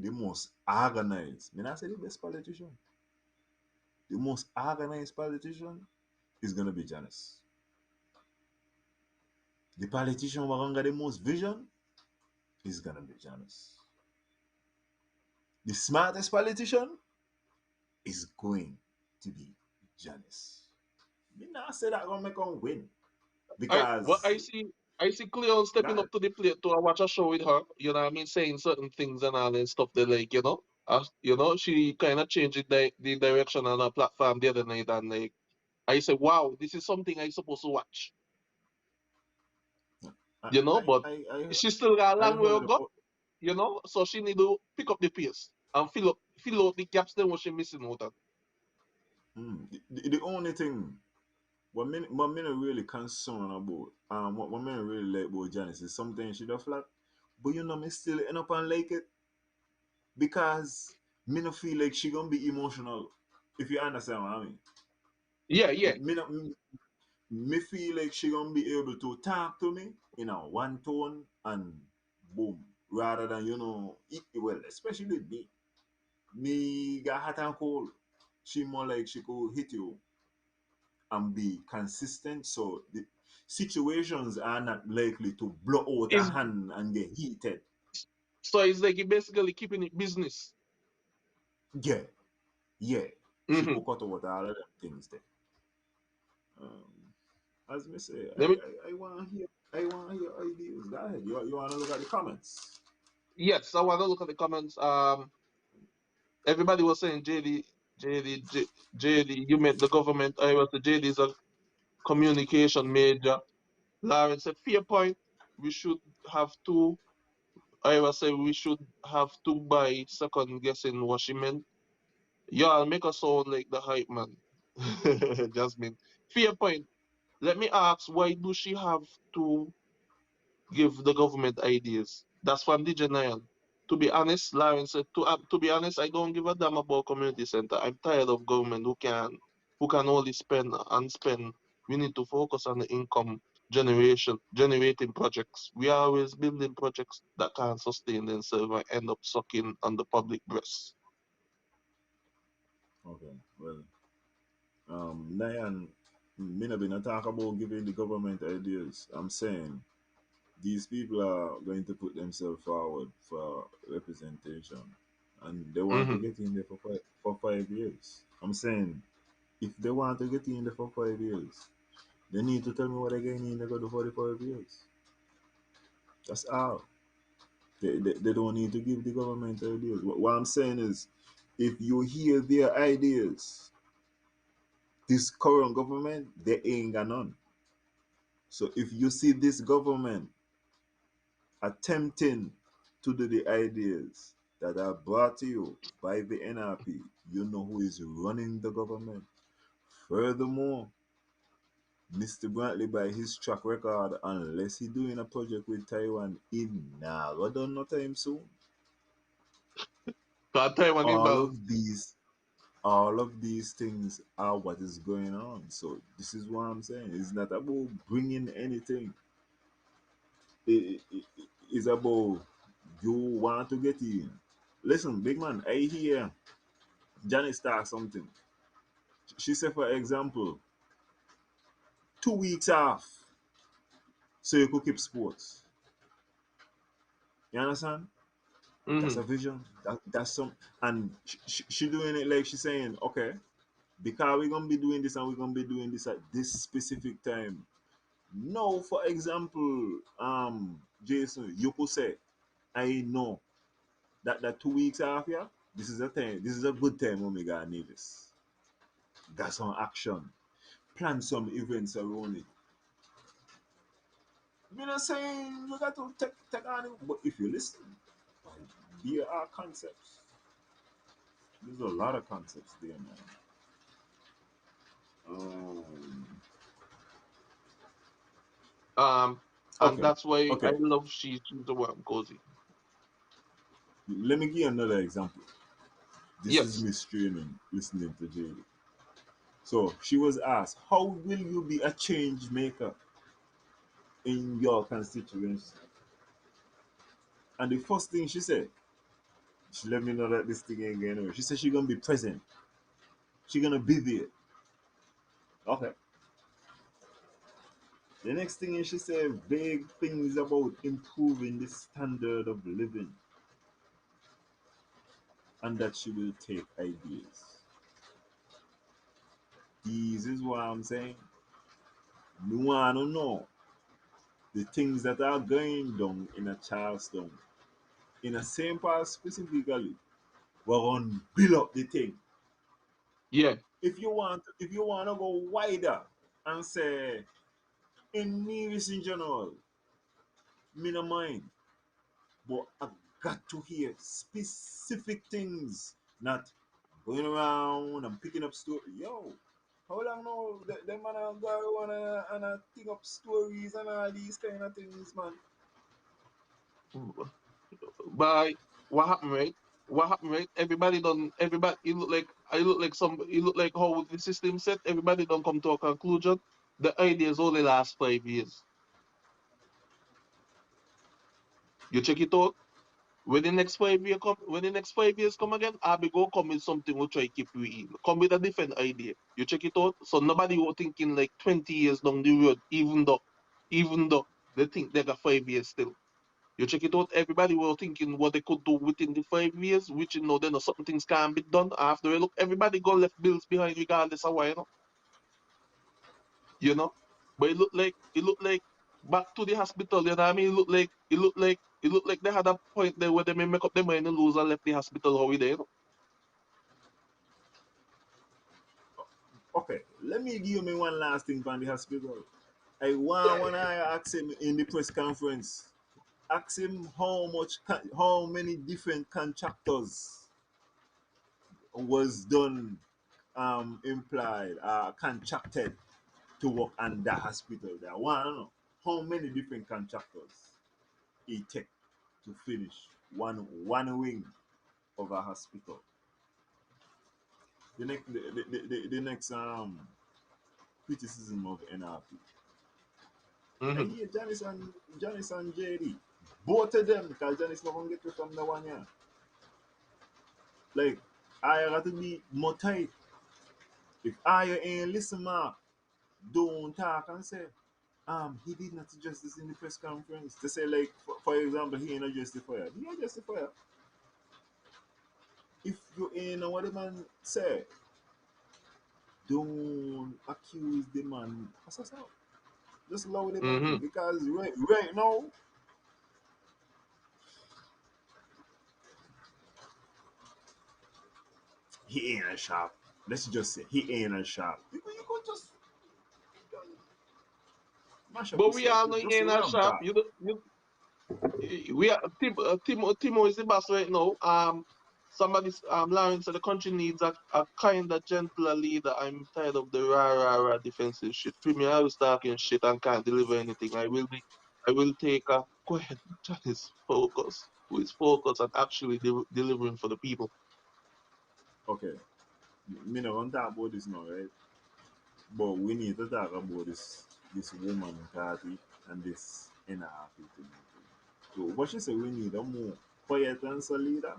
the most organized. Me not say the best politician. The most organized politician is gonna be Janice. The politician who gonna the most vision is gonna be Janice. The smartest politician is going to be Janice. Me not say that gonna make him win What because I see Cleon stepping God, up to the plate to watch a show with her. You know what I mean? Saying certain things and all and stuff. They like, she kind of changed the direction on her platform the other night, and like, I said, wow, this is something I supposed to watch. I But she still got a I long way to heard go. about. So she need to pick up the pace and fill out the gaps then what she missing out on. The only thing what me not really concerned about, what me not really like about Janice is something she does flat, but me still end up and like it because me not feel like she gonna be emotional. If you understand what I mean, Yeah, yeah. me not me feel like she gonna be able to talk to me in a one tone and boom, rather than well, especially me got hot and cold. She more like she could hit you and be consistent. So the situations are not likely to blow out a Is hand and get heated. so it's like you basically keeping it business. Yeah, yeah. She Mm-hmm. could cut out all of them things there. As me say, Let me I want to hear, I want to hear ideas. Go ahead. You want to look at the comments? Yes, I want to look at the comments. Everybody was saying JD, JD, you met the government. I was the JD is a communication major. Lawrence said, fair point. We should have to. I was say we should have to buy second guessing what she meant. Y'all make us sound like the hype man. Jasmine. Fair point. Let me ask, why do she have to give the government ideas? That's from the Nile. To be honest, Lawrence said, to be honest, I don't give a damn about community center. I'm tired of government who can only spend and spend. We need to focus on the income generating projects. We are always building projects that can't sustain themselves and end up sucking on the public breast. Okay. Well, Nayan, me not been a talk about giving the government ideas. I'm saying these people are going to put themselves forward for representation. and they want to Mm-hmm. get in there for 5 years. I'm saying if they want to get in there for 5 years, they need to tell me what they're getting in there for the 5 years. That's all. They don't need to give the government ideas. What I'm saying is, if you hear their ideas, this current government, they ain't got none. So if you see this government attempting to do the ideas that are brought to you by the NRP, you know who is running the government. Furthermore, Mr. Brantley, by his track record, unless he doing a project with Taiwan, he never done no time soon. God Taiwan All involved. of these all of these things are what is going on. So this is what I'm saying. It's not about bringing anything. It's about you want to get in. Listen, big man, I hear Johnny start something. She said, for example, 2 weeks off so you could keep sports. You understand? That's Mm-hmm. a vision. That's some, and she doing it like she's saying, okay, because we're gonna be doing this and we're gonna be doing this at this specific time. No, for example, Jason, you could say, I know that 2 weeks after, this is a time, this is a good time when we got Nevis. Got some action. Plan some events around it. I'm not saying you got to take on it, but if you listen, there are concepts. There's a lot of concepts there, man. Um, And okay, that's why I okay. love she's the one cozy. Let me give you another example. This is Yes. me streaming, listening to JD. So she was asked, how will you be a change maker in your constituency? And the first thing she said, she let me know that this thing ain't going away. She said she's gonna be present. She's gonna be there. Okay. The next thing is she said vague things about improving the standard of living and that she will take ideas. This is what I'm saying. We wanna know the things that are going down in a Charleston. In a St. Paul specifically, we're gonna build up the thing. Yeah. If you want to go wider and say in Nevis in general, me no mind, but I got to hear specific things, not going around and picking up story. Yo, how long now? Them man a go around and pick up stories and all these kind of things, man. But what happened, right? What happened, right? Everybody done. Everybody. It look like. I look like some. It look like how the system set. Everybody don't come to a conclusion. The ideas only last 5 years. You check it out. When the next 5 years come again, I be go come with something we try keep you in. Come with a different idea. You check it out. So nobody will thinking like 20 years down the road, even though they think they got 5 years still. You check it out, everybody were thinking what they could do within the 5 years, which you know then certain things can be done after a look. Everybody go left bills behind regardless of why, you know. But it looked like back to the hospital, you know what I mean? It looked like they had a point there where they may make up their mind and lose and left the hospital how we there. Okay, let me give me one last thing from the hospital. I want when I ask him in the press conference, ask him how many different contractors was done, implied, contracted to work on that hospital there. I want to know how many different contractors it take to finish one wing of a hospital. The next criticism of NRP. I Mm-hmm. hear Janice and JD. Both of them, because Janice not gonna get to from the one year. Like I got to be more tight. If I ain't listen, Mark, don't talk and say, he did not address this in the press conference. To say like, for example, he ain't addressed the fire. He addressed the fire. if you ain't what the man say, don't accuse the man. Assassin. Just allow the man Mm-hmm. because right now he ain't a sharp. Let's just say he ain't a sharp. You could just mash up But his we stuff. all know he Just ain't a ram shop. talk. We are Timo is the boss right now. Somebody Lawrence said the country needs a kind of gentler leader. I'm tired of the rah defensive shit. Premier always talking shit and can't deliver anything. I will take a quiet Chinese focus, who is focused on actually delivering for the people. Okay, me not want to talk about this now, right? But we need to talk about this woman party and this NRP thing. So what she say we need a more quiet and so leader.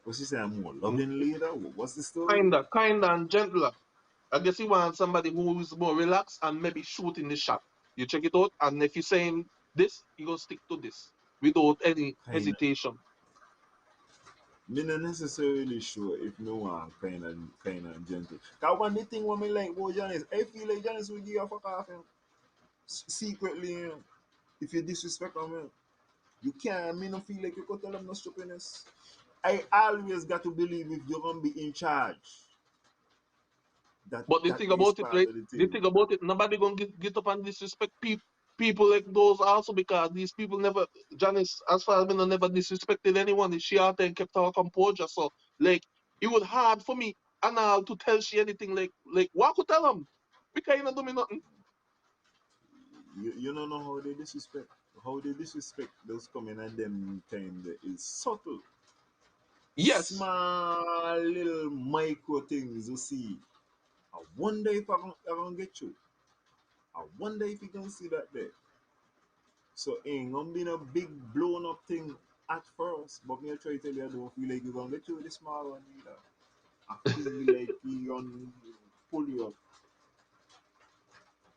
What she say a more loving leader. What's the story? Kinda and gentler. I guess he wants somebody who is more relaxed and maybe shooting the shot. You check it out, and if he's saying this, he gonna stick to this without any Kind of. hesitation. Me not necessarily sure if no one kind of gentle. Cause one the thing what me like about Janice, I feel like Janice will give you a fuck off him. Secretly, if you disrespect him, you can't. Me no feel like you could tell him no stupidness. I always got to believe if you're gonna be in charge, that But the that thing is about it, part right? of the The thing. thing about it, nobody gonna get up and disrespect people like those also because these people never, Janice, as far as I know, never disrespected anyone. She out there and kept her composure. So like, it was hard for me and all to tell she anything like what could tell them? Because you not do me nothing. You don't know how they disrespect those coming at them kind is subtle, Yes, small little micro things you see. I wonder if I'm gonna get you. I wonder if you can see that there. So ain't gonna be a big blown up thing at first, but me I try to tell you I don't feel like you're gonna get you with the small one either. I feel like he gonna pull you up.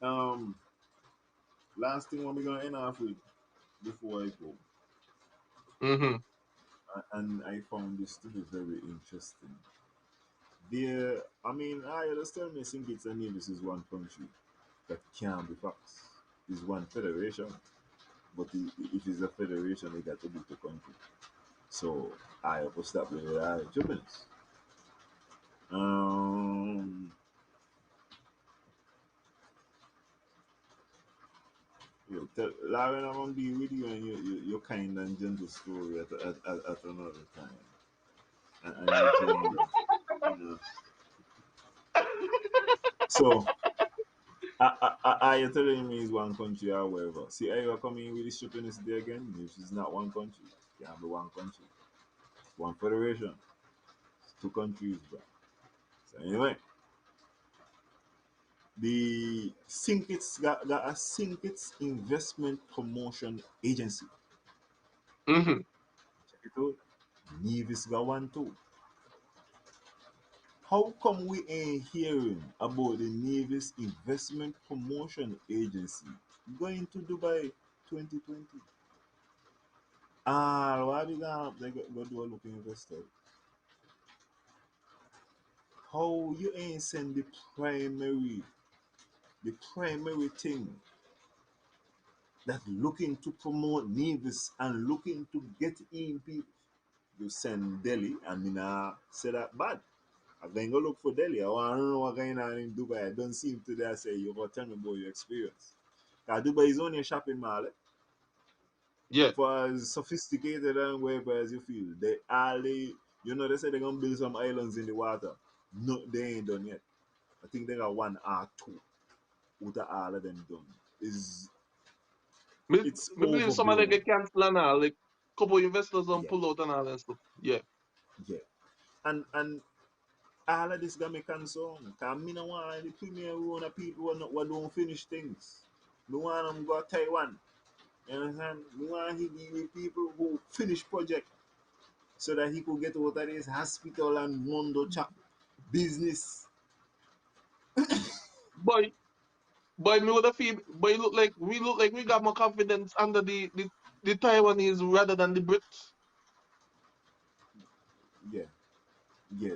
Um, last thing what we gonna end off with before I go, mm-hmm. and I found this to be very interesting. There, I mean, I understand me think it's a Nevis is one country that can be facts. Is one federation, but if it's a federation, they got to be two countries. So I will start with 2 minutes. Um, Lauren, I'm gonna be with you and your kind and gentle story at another time, and you genuine, you know. So you're telling me it's one country or whatever. See, are you coming with the stupidness there again? If it's not one country, it can be one country, one federation, two countries, bro. So anyway, the got a Sinkits investment promotion agency. Mm-hmm. Check it out. Nevis got one too. How come we ain't hearing about the Navy's investment promotion agency going to Dubai 2020? Ah, why we go do a look investor? How you ain't send the primary thing that looking to promote Navy's and looking to get in people? You send Delhi and me nah say that bad. I then go look for Delhi. I want to know what going on in Dubai. I don't seem to there say you go tell me about your experience. Cause Dubai is only a shopping mall. Yeah. For as sophisticated and whatever as you feel, they say they're gonna build some islands in the water. No, they ain't done yet. I think they got one or two with all of them done. Is it's Me believe some of them overblown. get cancelled and all, like couple investors don't Yeah, pull out and all that stuff. Yeah. yeah. And all of this got me concerned. Cause me no want the premier run of people who don't finish things. Me want them go to Taiwan. You understand? Me want he be with people who finish project so that he could get out of this hospital and mondo chap business. Boy, boy, me would have feel boy look like we got more confidence under the Taiwanese rather than the Brits. Yeah, yeah,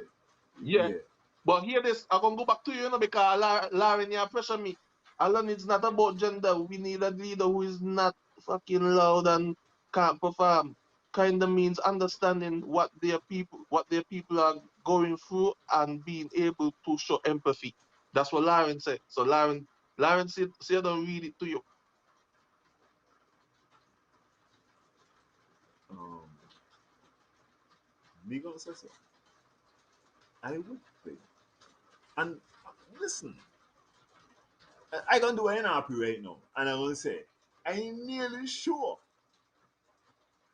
Yeah. yeah. But hear this, I'm gonna go back to you, because Lauren, you pressure me. Alan, it's not about gender. We need a leader who is not fucking loud and can't perform. Kind of means understanding what their people are going through and being able to show empathy. That's what Lauren said. So Lauren said, don't read it to you. Um, me gonna say so. I would think. And listen, I gonna do an NRP right now, and I'm gonna say, I'm nearly sure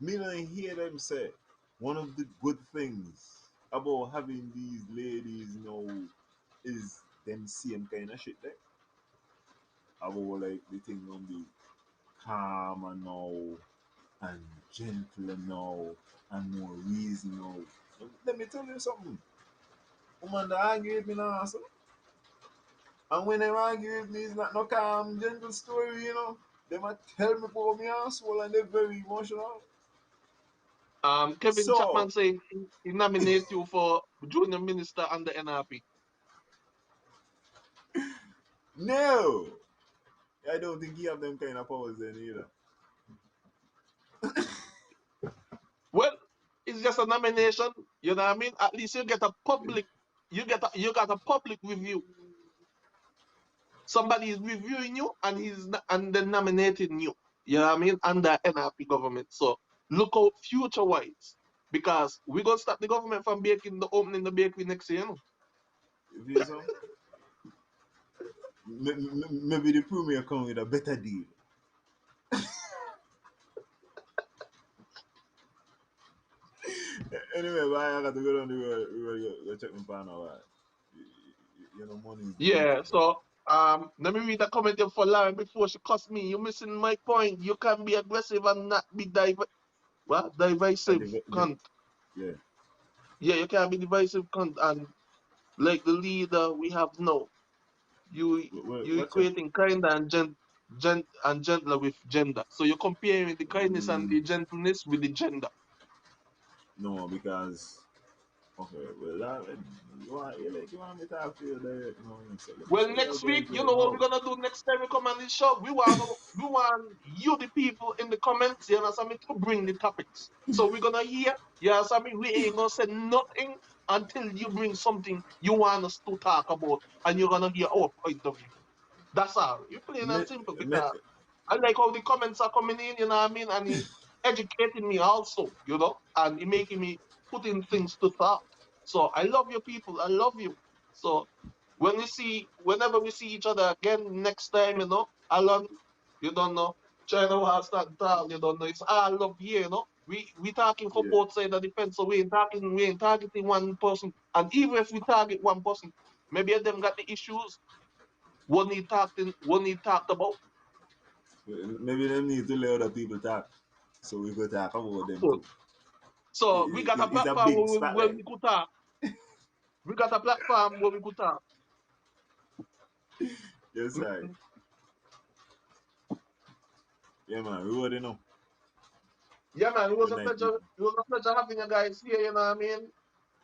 me don't hear them say one of the good things about having these ladies, is them same kind of shit there. About like the thing gonna be calmer now and gentler now and more reasonable. Let me tell you something. Woman that argue with me now, so. And when they argue with me, it's not no calm, gentle story. They might tell me about me asshole and they're very emotional. Kevin So, Chapman say he nominate you for junior minister under NRP. no! I don't think he have them kind of powers then either. Well, it's just a nomination. You know what I mean? At least you got a public review. Somebody is reviewing you and and then nominating you. You know what I mean? Under NRP government. So look out future wise. Because we're gonna stop the government from opening the bakery next year, You feel so? Maybe the premier come with a better deal. Anyway, bye. I got to go down the road. Go check my partner. Right? Money is the Yeah, beautiful thing. so let me read a comment here for Lauren before she cuss me. You're missing my point. You can be aggressive and not be Uh, divisive the, the, cunt. yeah. Yeah, you can't be divisive cunt and like the leader we have now. You Watch out. equating kind and gentler with gender. So you're comparing the kindness and Mm, the gentleness with the gender. no, because okay, well, you want me to talk to you there? So let me Well, show you a next week, point you right know what now. we're gonna do next time we come on this show. We want you, the people in the comments, you understand me, to bring the topics. So we're gonna hear, you understand me. We ain't gonna say nothing until you bring something you want us to talk about, and you're gonna hear our point of view. That's all. You plain Me, and simple me, because I like how the comments are coming in, you know what I mean, and he educating me also, and he making me putting things to thought. So I love you people. I love you. So whenever we see each other again next time, Alan, you don't know, China will start talk, you don't know. It's all love here, We talking for yeah. both sides of the fence, so we ain't targeting one person. And even if we target one person, maybe them got the issues, what he talked about. Maybe them need to let other people talk, so we could talk about them So, too. so we got a It's a platform big where spotlight. we could talk. We got a platform where we could talk. Yes, I. Mm. Yeah, man. We already know. Yeah, man, it was Good a night, pleasure. people. It was a pleasure having you guys here. You know what I mean?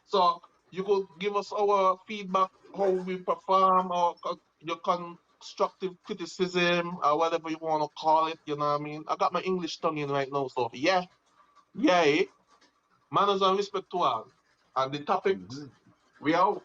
So you could give us our feedback, how we perform, or your constructive criticism, or whatever you want to call it. You know what I mean? I got my English tongue in right now, so yeah, yeah. Manners and respect to all. And the topics, Mm-hmm. we out.